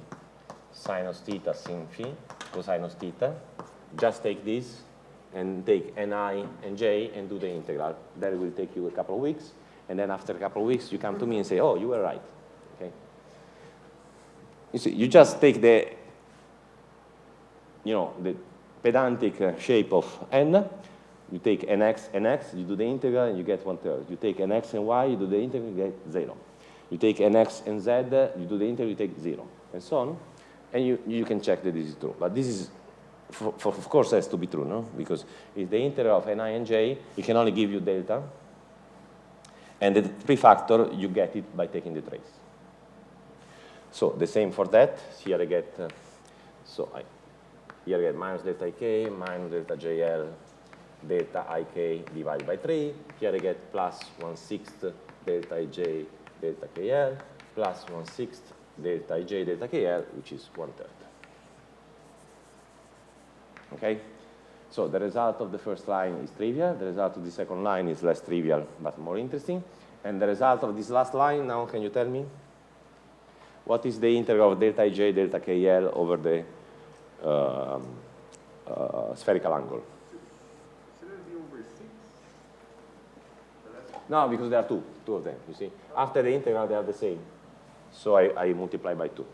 sinus theta sin phi, cosinus theta. Just take this and take ni and j and do the integral. That will take you a couple of weeks. And then after a couple of weeks, you come to me and say, oh, you were right. Okay. You see, you just take the pedantic shape of n. You take nx, you do the integral, and you get 1/3. You take nx and y, you do the integral, you get 0. You take nx and z, you do the integral, you take 0, and so on. And you can check that this is true. But this is of course has to be true, no? Because it's the integral of ni and j, it can only give you delta, and the prefactor, you get it by taking the trace. So the same for that. Here I get, here I get minus delta ik, minus delta jl, delta ik divided by 3. Here I get plus 1/6 delta ij, delta kl, plus 1/6 delta ij, delta kl, which is 1/3. Okay? So the result of the first line is trivial. The result of the second line is less trivial, but more interesting. And the result of this last line, now can you tell me? What is the integral of delta ij, delta kl over the spherical angle? Shouldn't it be over 6? No, because there are two of them, you see. After the integral, they are the same. So I multiply by 2.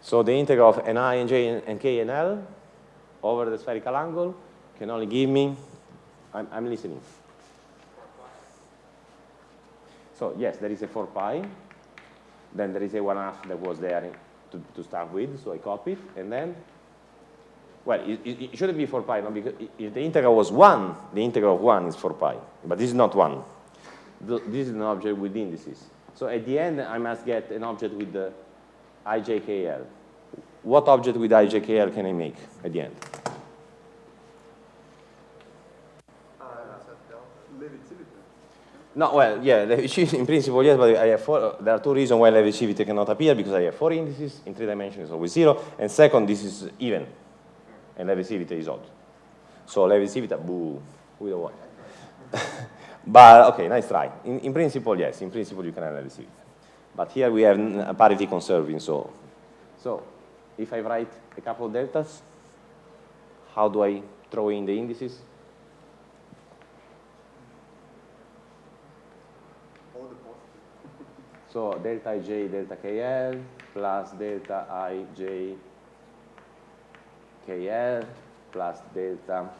So the integral of ni and j and k and l over the spherical angle can only give me, I'm listening. So yes, there is a 4 pi. Then there is a 1/2 that was there to start with, so I copy it, and then, well, it shouldn't be 4 pi, no, because if the integral was 1, the integral of 1 is 4 pi, but this is not 1. This is an object with indices. So at the end, I must get an object with the ijkl. What object with ijkl can I make at the end? Levittivity. No, well, yeah, in principle, yes, but I have there are 2 reasons why levittivity cannot appear, because I have 4 indices, in 3 dimensions it's always 0, and second, this is even, and levittivity is odd. So levittivity, boo, we don't want. But, okay, nice try. In principle, yes, in principle you can have levittivity. But here we have parity conserving, so if I write a couple of deltas, how do I throw in the indices? So delta ij, delta kl, plus delta ij, kl, plus delta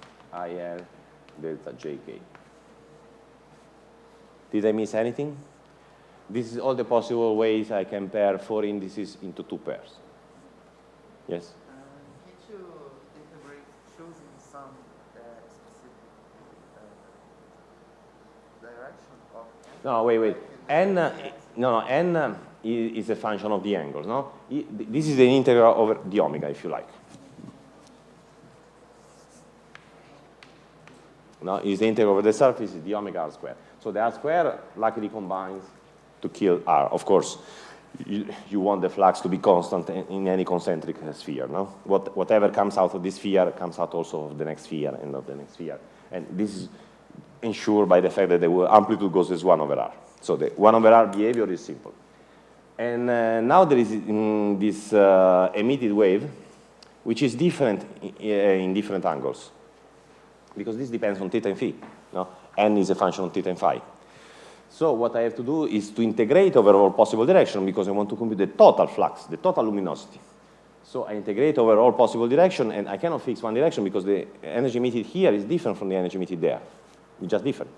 il, delta jk. Did I miss anything? This is all the possible ways I can pair 4 indices into 2 pairs. Yes? Can't you integrate choosing some specific direction of No, wait. N, n is a function of the angles, no? This is an integral over the omega, if you like. No, it's the integral over the surface, is the omega r squared. So the r squared luckily combines to kill r. Of course, you want the flux to be constant in any concentric sphere, no? Whatever comes out of this sphere comes out also of the next sphere and of the next sphere. And this is ensured by the fact that the amplitude goes as 1 over r. So the 1 over r behavior is simple. And now there is this emitted wave, which is different in different angles, because this depends on theta and phi. No? N is a function of theta and phi. So what I have to do is to integrate over all possible direction, because I want to compute the total flux, the total luminosity. So I integrate over all possible direction, and I cannot fix one direction because the energy emitted here is different from the energy emitted there. It's just different.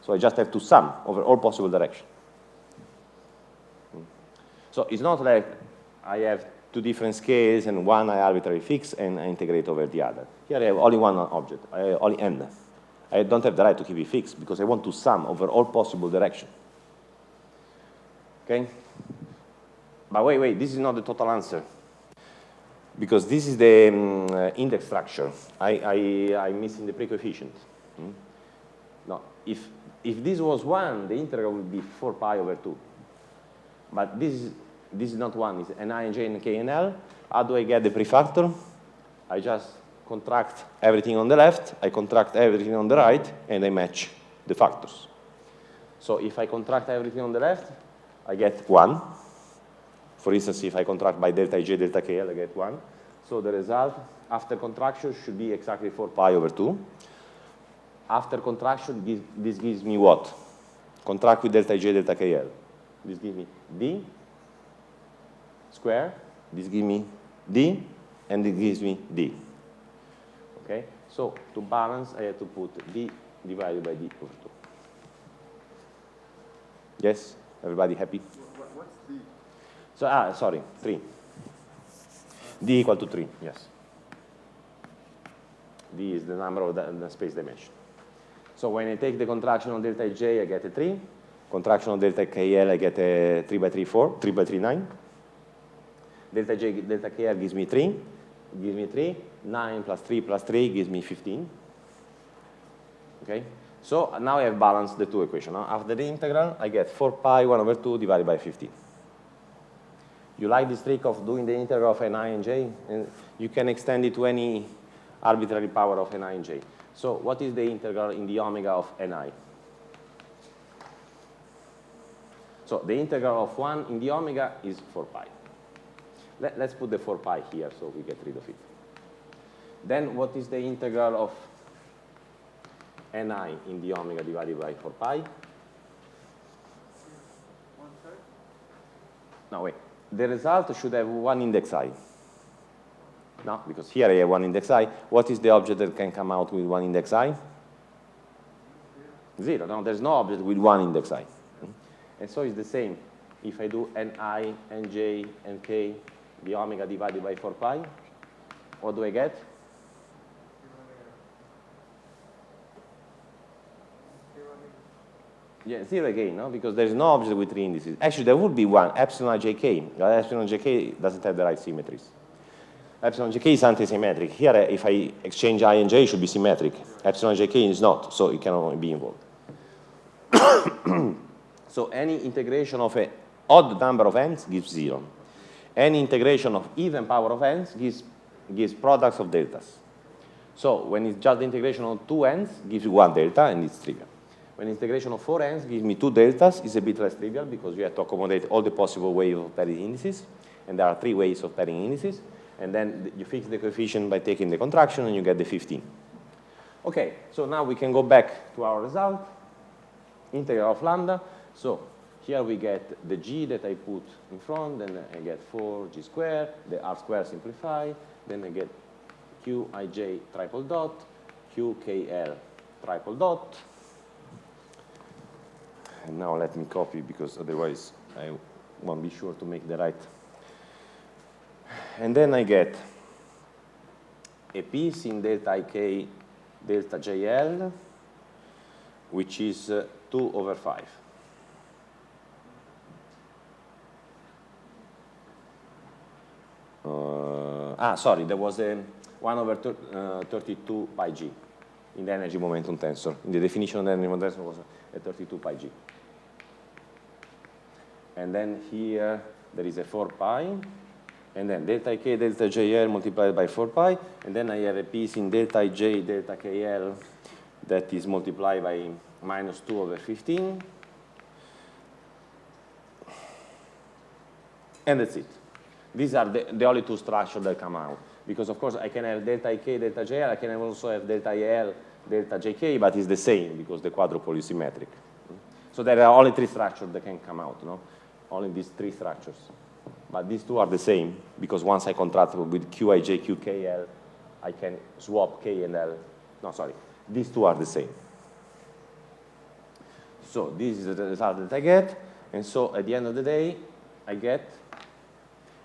So I just have to sum over all possible directions. So it's not like I have 2 different scales and one I arbitrarily fix and I integrate over the other. Here I have only one object, only n. I don't have the right to keep it fixed because I want to sum over all possible directions. Okay? But wait, this is not the total answer. Because this is the index structure. I'm missing the pre-coefficient. No, if this was 1, the integral would be 4 pi over 2. But this is not 1, it's n I and j and k and l. How do I get the prefactor? I just contract everything on the left, I contract everything on the right, and I match the factors. So if I contract everything on the left, I get 1. For instance, if I contract by delta ij, delta kl, I get 1. So the result after contraction should be exactly 4 pi over 2. After contraction, this gives me what? Contract with delta ij, delta kl. This gives me d square, this gives me d, and it gives me d. Okay? So to balance, I have to put d divided by d over 2. Yes? Everybody happy? What's the? So, sorry, 3. D equal to 3, yes. D is the number of the space dimension. So when I take the contraction of delta J, I get a 3. Contraction of delta KL, I get a 3 by 3, 4, 3 by 3, 9. Delta J, delta KL gives me 3. Gives me 3. 9 plus 3 plus 3 gives me 15. Okay? So now I have balanced the two equations. After the integral, I get 4 pi 1 over 2 divided by 15. You like this trick of doing the integral of Ni and J? And you can extend it to any arbitrary power of Ni and J. So what is the integral in the omega of Ni? So the integral of 1 in the omega is 4 pi. Let's put the 4 pi here so we get rid of it. Then what is the integral of Ni in the omega divided by 4 pi? 1/3. No, wait. The result should have one index I. No, because here I have one index I. What is the object that can come out with one index I? 0. No, there's no object with one index I. And so it's the same. If I do Ni, Nj, Nk, the omega divided by 4 pi, what do I get? Yeah, 0 again, no? Because there is no object with 3 indices. Actually, there would be one, epsilon jk. Epsilon jk doesn't have the right symmetries. Epsilon jk is anti-symmetric. Here, if I exchange I and j, it should be symmetric. Epsilon jk is not, so it cannot be involved. So any integration of an odd number of n's gives 0. Any integration of even power of n's gives products of deltas. So when it's just the integration of 2 n's, gives you 1 delta, and it's trivial. When integration of 4 n's gives me 2 deltas, it's a bit less trivial because you have to accommodate all the possible ways of pairing indices, and there are 3 ways of pairing indices, and then you fix the coefficient by taking the contraction, and you get the 15. Okay, so now we can go back to our result, integral of lambda. So here we get the g that I put in front, then I get 4g squared, the r squared simplify, then I get qij triple dot, qkl triple dot. And now let me copy because otherwise I won't be sure to make the right. And then I get a piece in delta ik delta jl, which is 2 over 5. Sorry, there was a 1 over 32 pi g in the energy momentum tensor. In the definition of the energy momentum tensor was a 32 pi g. And then here there is a 4 pi, and then delta k delta jl multiplied by 4 pi, and then I have a piece in delta ij delta kl that is multiplied by minus 2 over 15. And that's it. These are the only two structures that come out. Because, of course, I can have delta ik, delta jl. I can also have delta il, delta jk, but it's the same because the quadrupole is symmetric. So there are only 3 structures that can come out, no? Only these 3 structures. But these 2 are the same because once I contract with qij, qkl, I can swap k and l. No, sorry. These 2 are the same. So this is the result that I get. And so at the end of the day, I get,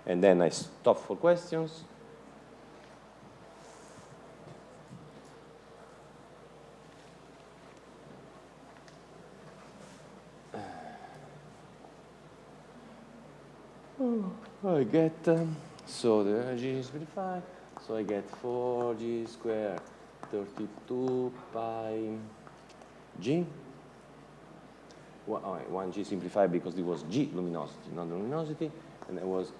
and then I stop for questions. I get, so the energy is verified, so I get 4g squared 32 pi g. 1g simplified because it was g luminosity, not luminosity, and it was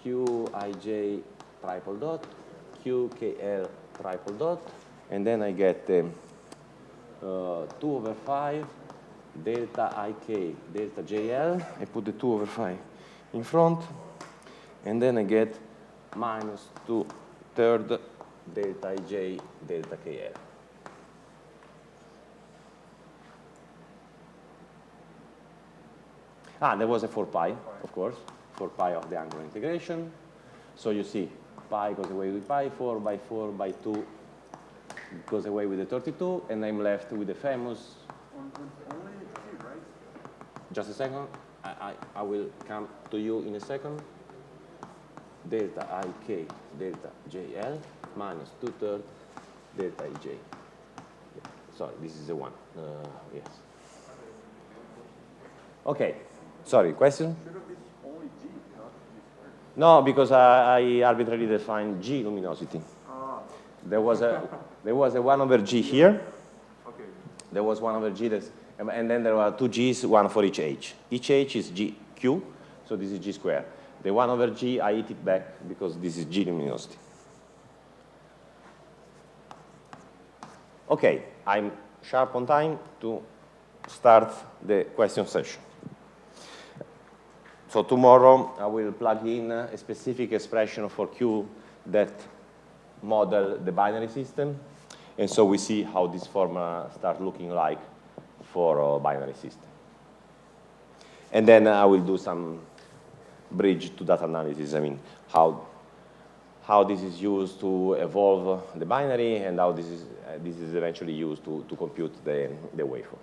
qij triple dot, qkl triple dot, and then I get 2 over 5 delta ik delta jl. I put the 2 over 5 in front, and then I get minus 2/3 delta ij delta kl. There was a 4 pi, of course, 4 pi of the angular integration. So you see, pi goes away with pi, 4 by 4 by 2 goes away with the 32, and I'm left with the famous. Only t, right? Just a second. I will come to you in a second. Delta ik delta jl minus 2/3 delta Ej. Yeah. Sorry, this is the one. Yes. Okay. Sorry, question? Should have been only G, not G squared. No, because I arbitrarily defined G luminosity. Ah, There was a 1 over G here. okay. There was 1 over G, and then there were 2 G's, one for each H. Each H is GQ, so this is G squared. The 1 over G, I hit it back because this is G luminosity. Okay, I'm sharp on time to start the question session. So tomorrow I will plug in a specific expression for Q that model the binary system. And so we see how this formula starts looking like for a binary system. And then I will do some bridge to data analysis. I mean, how this is used to evolve the binary and how this is eventually used to compute the waveform.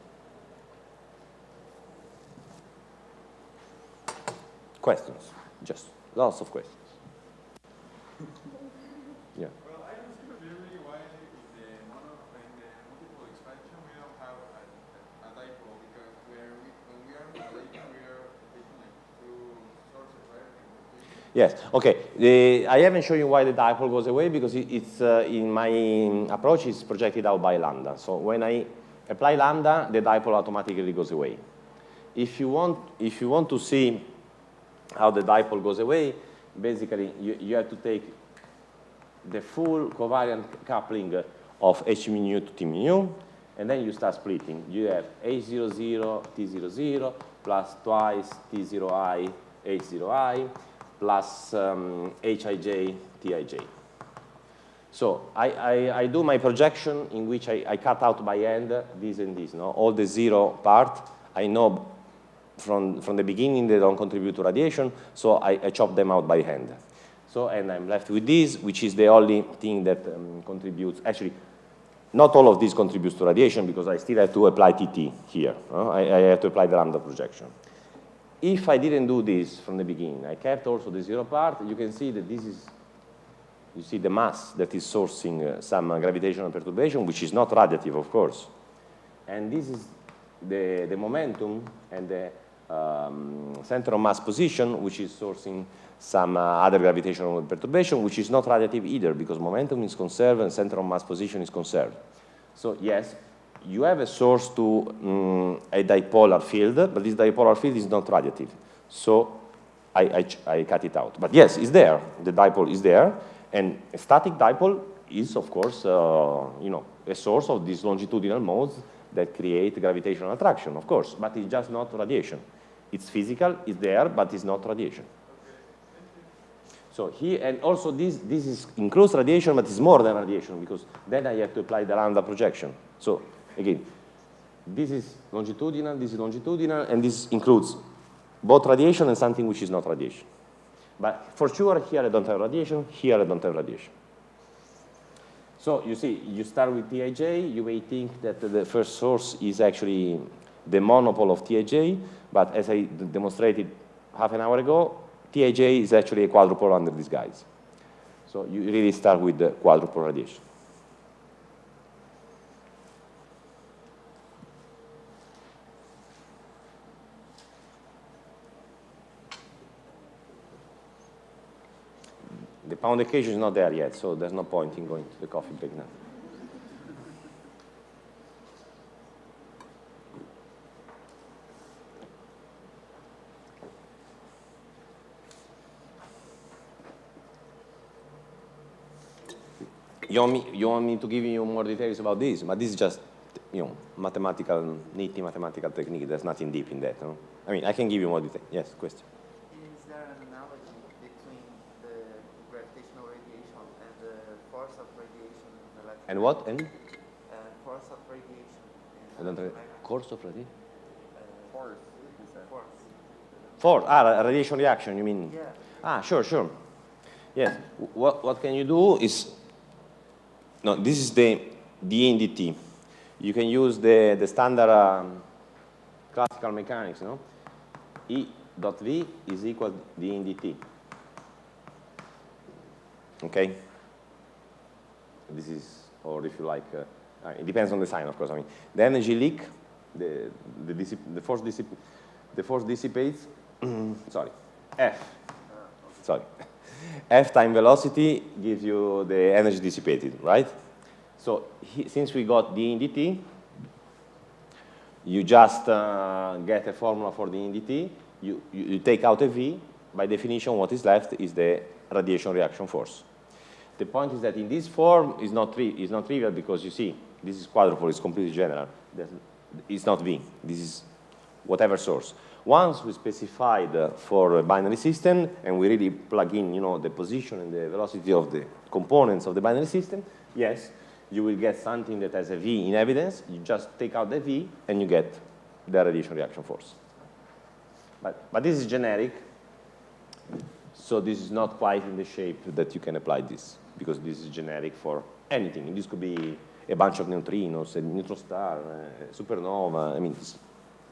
Questions? Just lots of questions. Yeah. Well, I don't see really why in the multiple expansion we don't have a dipole, because when we are modulating, we are taking like two sources, right? Yes, okay. I haven't shown you why the dipole goes away because it's in my approach it's projected out by lambda. So when I apply lambda, the dipole automatically goes away. If you want to see how the dipole goes away, basically you have to take the full covariant coupling of h mu to t mu, and then you start splitting. You have h00, t00, plus twice t0i, h0i, plus hij, tij. So I do my projection in which I cut out by hand this and this. No? All the zero part, I know from the beginning they don't contribute to radiation, so I chop them out by hand. So, and I'm left with this, which is the only thing that contributes. Actually, not all of this contributes to radiation because I still have to apply TT here. I have to apply the lambda projection. If I didn't do this from the beginning, I kept also the zero part, you can see that this is, you see the mass that is sourcing some gravitational perturbation, which is not radiative, of course. And this is the momentum and the center of mass position, which is sourcing some other gravitational perturbation, which is not radiative either, because momentum is conserved and center of mass position is conserved. So yes, you have a source to a dipolar field, but this dipolar field is not radiative. So I cut it out. But yes, it's there. The dipole is there. And a static dipole is, of course, you know, a source of these longitudinal modes that create gravitational attraction, of course, but it's just not radiation. It's physical, it's there, but it's not radiation. So here, and also this includes radiation, but it's more than radiation, because then I have to apply the lambda projection. So again, this is longitudinal, and this includes both radiation and something which is not radiation. But for sure, here I don't have radiation, here I don't have radiation. So you see, you start with Tij, you may think that the first source is actually the monopole of Tij, but as I demonstrated half an hour ago, Tij is actually a quadrupole under disguise. So you really start with the quadrupole radiation. The pound equation is not there yet, so there's no point in going to the coffee break now. You want me to give you more details about this? But this is just, you know, nitty mathematical technique. There's nothing deep in that. No? I mean, I can give you more detail. Yes, question. Is there an analogy between the gravitational radiation and the force of radiation in electromagnetic? And what? And? Force of radiation. I don't know. Course of radiation? Force. Force. Radiation reaction, you mean? Yeah. Sure. Yes. What can you do is, no, this is the d in dt. You can use the standard classical mechanics, no? E dot v is equal to d in dt. Okay? This is or if you like, it depends on the sign, of course. I mean, the energy leak, the force dissipates, sorry, F, sorry. F time velocity gives you the energy dissipated, right? So since we got d in dt, you just get a formula for the in dt, you take out a v, by definition what is left is the radiation reaction force. The point is that in this form is not trivial because you see, this is quadrupole, it's completely general. It's not v, this is whatever source. Once we specified for a binary system and we really plug in, you know, the position and the velocity of the components of the binary system, yes, you will get something that has a v in evidence. You just take out the v and you get the radiation reaction force. But this is generic, so this is not quite in the shape that you can apply this, because this is generic for anything. This could be a bunch of neutrinos, a neutron star, a supernova, I mean,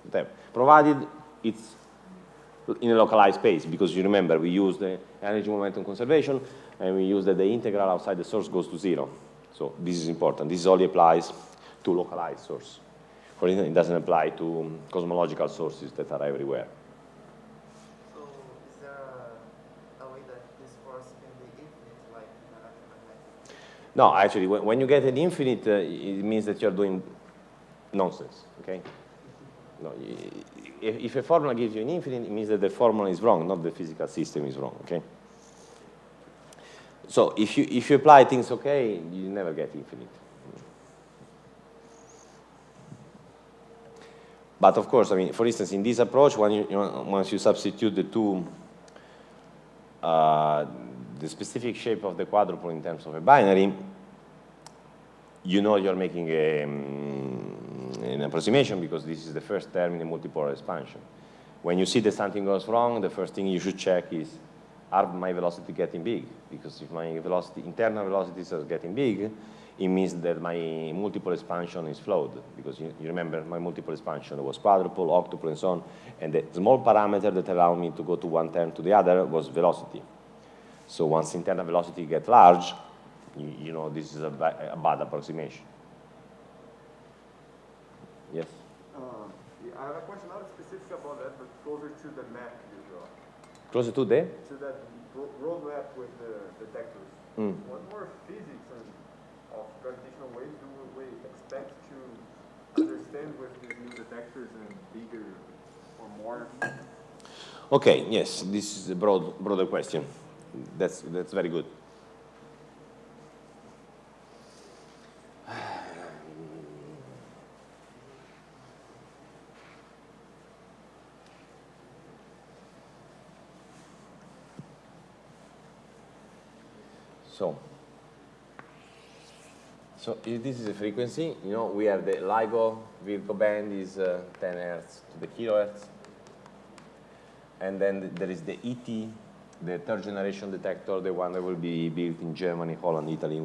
whatever. Provided it's in a localized space, because you remember we used the energy momentum conservation, and we used that the integral outside the source goes to 0. So this is important. This only applies to localized source. For instance, it doesn't apply to cosmological sources that are everywhere. So is there a way that this force can be infinite, like in electromagnetic? No, actually, when you get an infinite, it means that you're doing nonsense, okay? No, if a formula gives you an infinite, it means that the formula is wrong, not the physical system is wrong, okay? So if you apply things okay, you never get infinite. But of course, I mean, for instance, in this approach, once you substitute the two, the specific shape of the quadrupole in terms of a binary, you know you're making an approximation, because this is the first term in a multipolar expansion. When you see that something goes wrong, the first thing you should check is, are my velocity getting big? Because if my internal velocities are getting big, it means that my multiple expansion is flawed. Because you remember, my multiple expansion was quadruple, octuple, and so on. And the small parameter that allowed me to go to one term to the other was velocity. So once internal velocity gets large, you know this is a bad approximation. Yes? I have a question not specific about that, but closer to the map you draw. Closer to the? To that roadmap with the detectors. What more physics of gravitational waves do we expect to understand with these new detectors and bigger or more? Okay, yes, this is a broader question. That's very good. So if this is a frequency, you know, we have the LIGO band is 10 hertz to the kilohertz. And then there is the ET, the third generation detector, the one that will be built in Germany, Holland, Italy,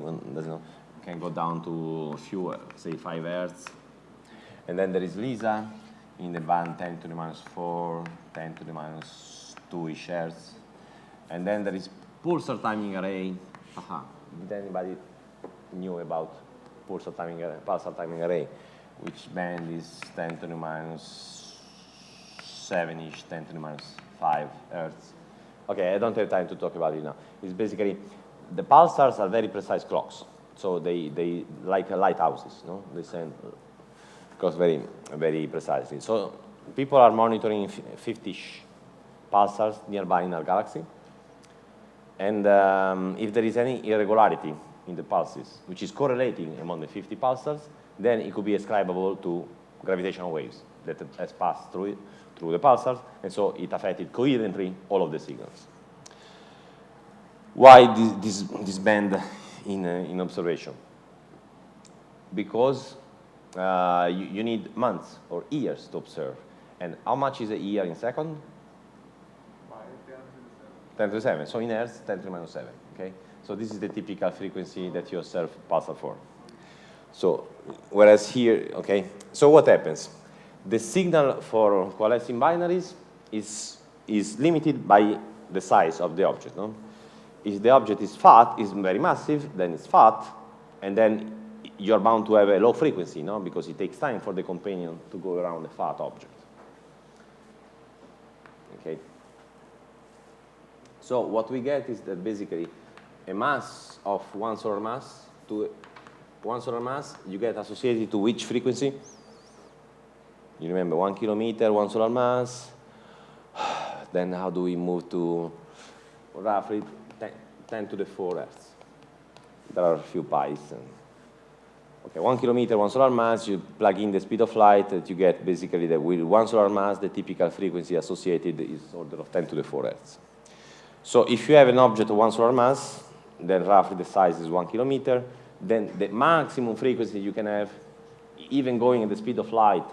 can go down to a few, say 5 hertz. And then there is LISA in the band 10 to the minus 4, 10 to the minus 2-ish hertz. And then there is Pulsar timing array. Did anybody knew about Pulsar timing array, which band is 10 to the minus 7-ish, 10 to the minus 5 hertz. Okay, I don't have time to talk about it now. It's basically, the pulsars are very precise clocks. So they like lighthouses, no? They send clocks very, very precisely. So people are monitoring 50-ish pulsars nearby in our galaxy. And if there is any irregularity in the pulses, which is correlating among the 50 pulsars, then it could be ascribable to gravitational waves that has passed through the pulsars, and so it affected coherently all of the signals. Why this band in observation? Because you need months or years to observe. And how much is a year in second? 10 to the 7. So in hertz, 10 to the minus 7. Okay? So this is the typical frequency that you observe pulsar for. So whereas here, okay. So what happens? The signal for coalescing binaries is limited by the size of the object. No? If the object is fat, is very massive, then it's fat, and then you're bound to have a low frequency, no? Because it takes time for the companion to go around a fat object. Okay. So what we get is that basically a mass of one solar mass to one solar mass, you get associated to which frequency? You remember 1 kilometer, one solar mass. Then how do we move to roughly 10 to the 4 Hertz? There are a few pi's. Okay, 1 kilometer, one solar mass, you plug in the speed of light, that you get basically that with one solar mass, the typical frequency associated is order of 10 to the 4 Hertz. So if you have an object of one solar mass, then roughly the size is 1 kilometer, then the maximum frequency you can have, even going at the speed of light,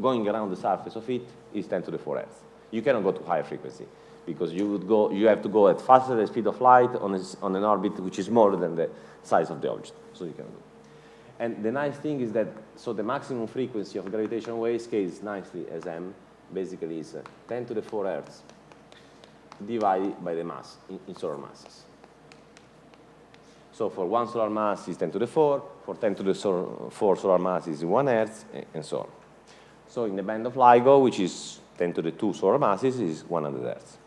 going around the surface of it, is 10 to the 4 Hertz. You cannot go to higher frequency, because you have to go at faster the speed of light on an orbit which is smaller than the size of the object. So you cannot go. And the nice thing is that, so the maximum frequency of gravitational wave scales nicely as m, basically is 10 to the 4 Hertz divided by the mass in solar masses. So for one solar mass is 10 to the 4, for 10 to the 4 solar mass is 1 Hertz, and so on. So in the band of LIGO, which is 10 to the 2 solar masses, is 100 Hertz.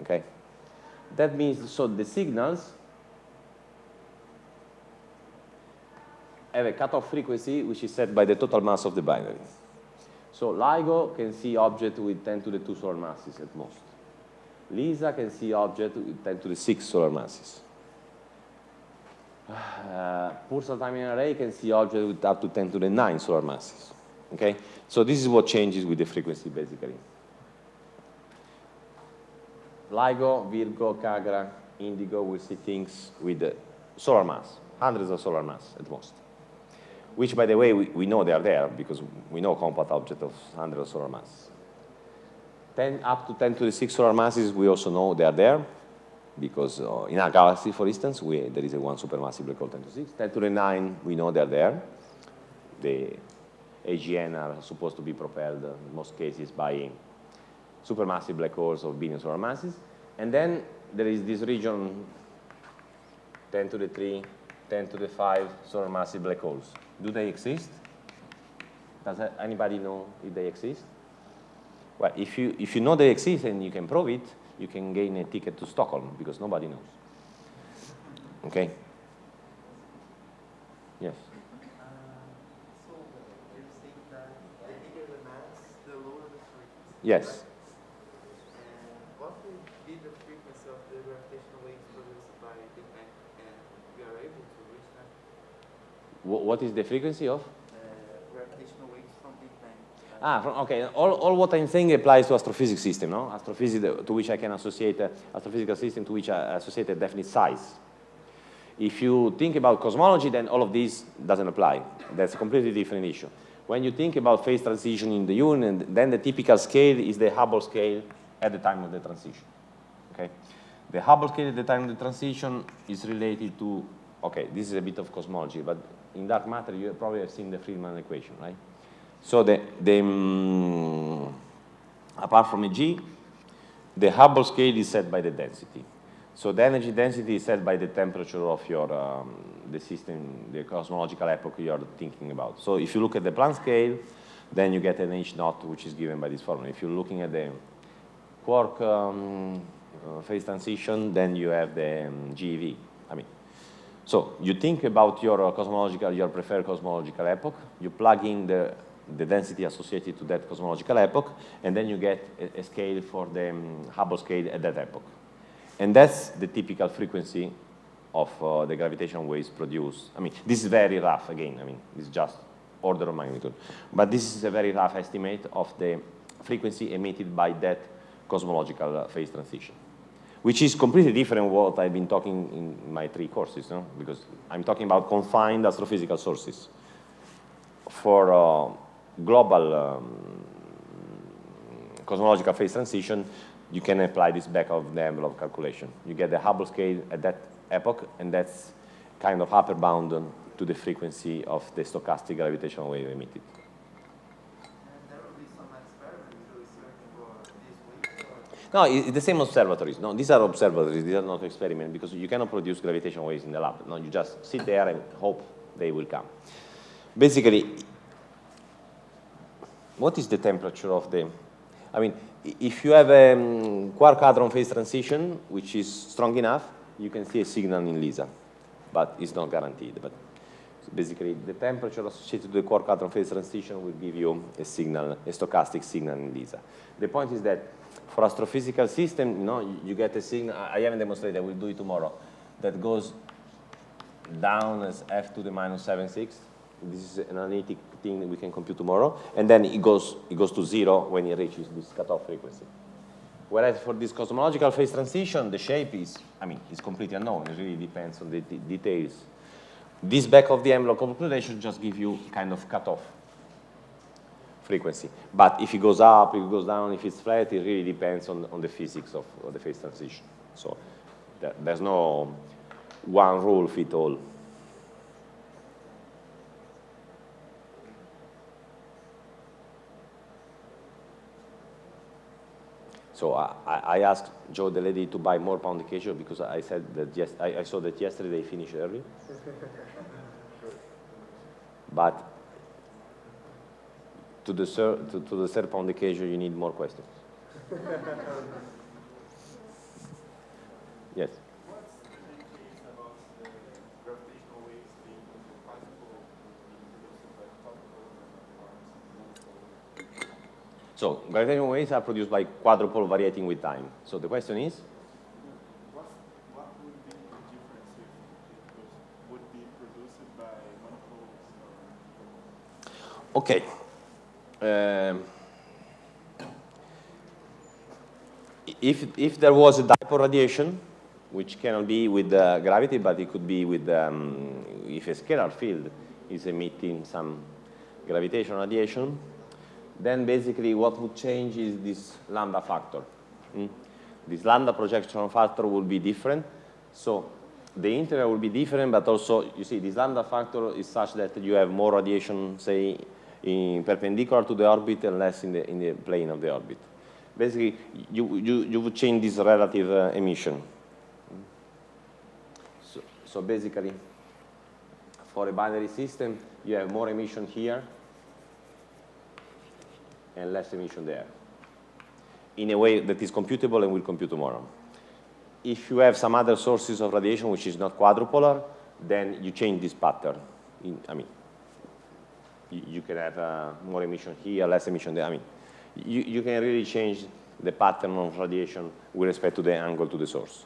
Okay? That means, so the signals have a cutoff frequency which is set by the total mass of the binary. So LIGO can see object with 10 to the 2 solar masses at most. LISA can see object with 10 to the 6 solar masses. Pulsar timing array can see object with up to 10 to the 9 solar masses. Okay? So this is what changes with the frequency, basically. LIGO, Virgo, Kagra, Indigo will see things with the solar mass, hundreds of solar mass at most. Which, by the way, we know they are there, because we know compact object of hundreds of solar mass. Up to 10 to the 6 solar masses, we also know they are there, because in our galaxy, for instance, there is a one supermassive black hole 10 to 6. 10 to the 9, we know they are there. The AGN are supposed to be propelled, in most cases, by supermassive black holes of billion solar masses. And then there is this region, 10 to the 3, 10 to the 5 solar massive black holes. Do they exist? Does anybody know if they exist? Well, if you know they exist and you can prove it, you can gain a ticket to Stockholm, because nobody knows. Okay? Yes? So you're saying that the bigger the mass, the lower the frequency? Yes. Right? And what would be the frequency of the gravitational waves produced by Big Bang? And we are able to reach that? What is the frequency of? Gravitational waves from Big Bang. Okay. All what I'm saying applies to astrophysics system, no? Astrophysics to which I can associate astrophysical system to which I associate a definite size. If you think about cosmology, then all of this doesn't apply. That's a completely different issue. When you think about phase transition in the union, then the typical scale is the Hubble scale at the time of the transition. Okay? The Hubble scale at the time of the transition is related to, okay, this is a bit of cosmology, but in dark matter you probably have seen the Friedman equation, right? So apart from a G, the Hubble scale is set by the density. So the energy density is set by the temperature of your the system, the cosmological epoch you are thinking about. So if you look at the Planck scale, then you get an H naught, which is given by this formula. If you're looking at the quark phase transition, then you have the GeV. So you think about your preferred cosmological epoch, you plug in the density associated to that cosmological epoch, and then you get a scale for the Hubble scale at that epoch. And that's the typical frequency of the gravitational waves produced. This is very rough, again. It's just order of magnitude. But this is a very rough estimate of the frequency emitted by that cosmological phase transition, which is completely different from what I've been talking in my 3 courses, no? Because I'm talking about confined astrophysical sources. For global cosmological phase transition, you can apply this back of the envelope calculation. You get the Hubble scale at that epoch, and that's kind of upper bound to the frequency of the stochastic gravitational wave emitted. And there will be some experiments to research for these waves? No, it's the same observatories. No, these are observatories. These are not experiments, because you cannot produce gravitational waves in the lab. No, you just sit there and hope they will come. Basically, what is the temperature of the, I mean, if you have a quark-hadron phase transition, which is strong enough, you can see a signal in LISA, but it's not guaranteed. But so basically, the temperature associated with the quark-hadron phase transition will give you a signal, a stochastic signal in LISA. The point is that for astrophysical system, you know, you get a signal, I haven't demonstrated, I will do it tomorrow, that goes down as f to the minus 7/6. This is an analytic thing that we can compute tomorrow, and then it goes to 0 when it reaches this cutoff frequency. Whereas for this cosmological phase transition, the shape is, I mean, it's completely unknown. It really depends on the details. This back of the envelope calculation just give you kind of cutoff frequency. But if it goes up, if it goes down, if it's flat, it really depends on the physics of the phase transition. So there's no one rule fit all. So I asked Joe the lady to buy more pound cake because I said that I saw that yesterday they finished early. But to the third pound cake you need more questions. Yes. What's the case about the gravitational waves being quadruple produced by quadruple? So gravitational waves are produced by quadrupole variating with time. So the question is? What would be the difference if it would be produced by monopoles or? Okay. If there was a dipole radiation, which cannot be with gravity, but it could be with, if a scalar field is emitting some gravitational radiation, then basically what would change is this lambda factor. This lambda projection factor will be different. So the integral will be different, but also, you see, this lambda factor is such that you have more radiation, say, in perpendicular to the orbit and less in the plane of the orbit. Basically, you would change this relative emission. So basically, for a binary system, you have more emission here and less emission there, in a way that is computable and will compute tomorrow. If you have some other sources of radiation which is not quadrupolar, then you change this pattern. I mean, you can have more emission here, less emission there. I mean, you can really change the pattern of radiation with respect to the angle to the source.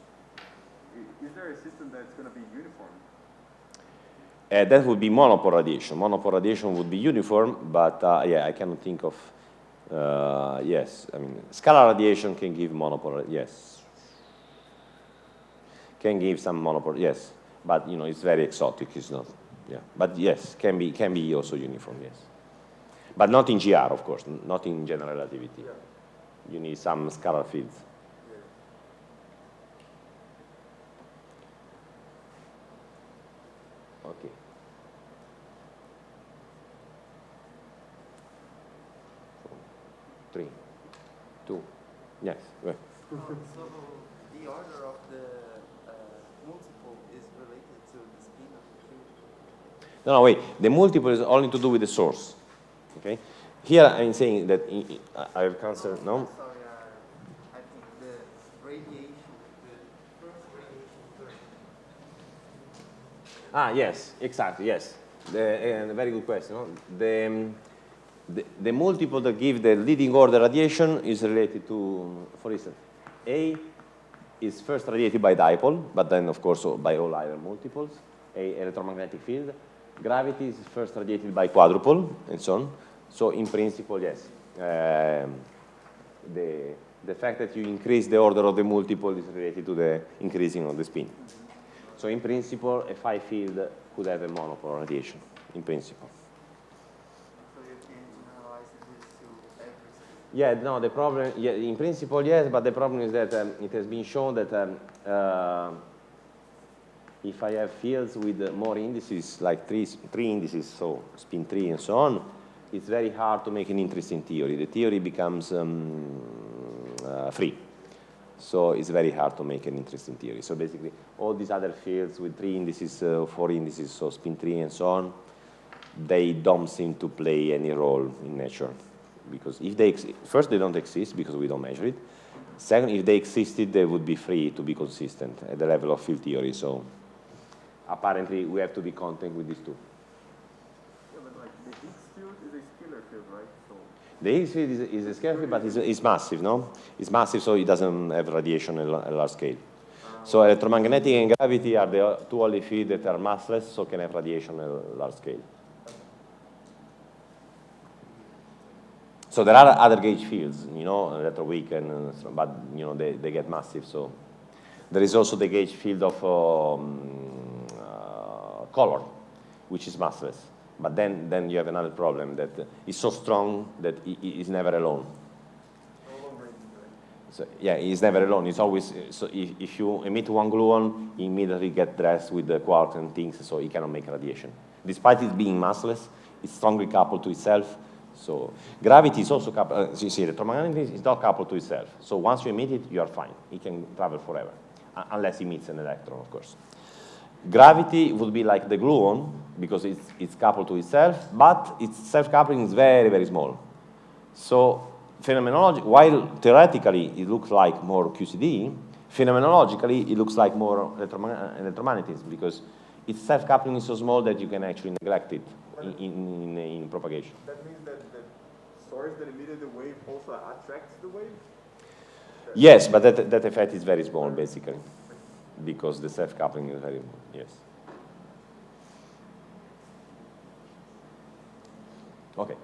Is there a system that's going to be uniform? That would be monopole radiation. Monopole radiation would be uniform, but yeah, I cannot think of, yes, I mean, scalar radiation can give monopole, yes. Can give some monopole, yes. But, you know, it's very exotic, it's not, yeah. But yes, can be also uniform, yes. But not in GR, of course, not in general relativity. Yeah. You need some scalar fields. Okay. So, 3, 2, yes. Go So the order of the multiple is related to the spin of the field? No, wait. The multiple is only to do with the source. Okay. Here I'm saying that I have considered, no? Sorry, I think the radiation, the first radiation current. Yes, exactly, yes. A very good question. No? The multiple that give the leading order radiation is related to, for instance, A is first radiated by dipole, but then, of course, by all other multiples, A electromagnetic field. Gravity is first radiated by quadrupole, and so on. So, in principle, yes. The fact that you increase the order of the multiple is related to the increasing of the spin. So, in principle, a phi field could have a monopole radiation, in principle. So you can generalize this to every spin? Yeah, no, the problem, yeah, in principle, yes, but the problem is that it has been shown that if I have fields with more indices, like three indices, so spin 3 and so on, it's very hard to make an interesting theory. The theory becomes free. So it's very hard to make an interesting theory. So basically, all these other fields with 3 indices, 4 indices, so spin 3 and so on, they don't seem to play any role in nature. Because if they, first, they don't exist because we don't measure it. Second, if they existed, they would be free to be consistent at the level of field theory. So apparently, we have to be content with these two. Yeah, but like the Higgs field is a scalar field, right? So The Higgs field is a scalar field, but it's massive, no? It's massive, so it doesn't have radiation at a large scale. So electromagnetic and gravity are the two only fields that are massless, so can have radiation at a large scale. So there are other gauge fields, you know, that are weak, and, but you know they get massive. So there is also the gauge field of color, which is massless. But then you have another problem that it's so strong that it is never alone. no long range, right? So yeah, it's never alone. It's always so if you emit one gluon, you immediately get dressed with the quark and things, so it cannot make radiation. Despite it being massless, it's strongly coupled to itself. So gravity is also coupled. You see, electromagnetism is not coupled to itself. So once you emit it, you are fine. It can travel forever, unless it emits an electron, of course. Gravity would be like the gluon because it's coupled to itself, but its self-coupling is very, very small. So phenomenologically, while theoretically it looks like more QCD, phenomenologically it looks like more electromagnetism because its self-coupling is so small that you can actually neglect it in propagation. That means that the source that emitted the wave also attracts the wave? Yes, but that effect is very small, basically, because the self-coupling is very small, yes. Okay.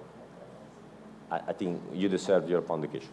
I think you deserve your pondication.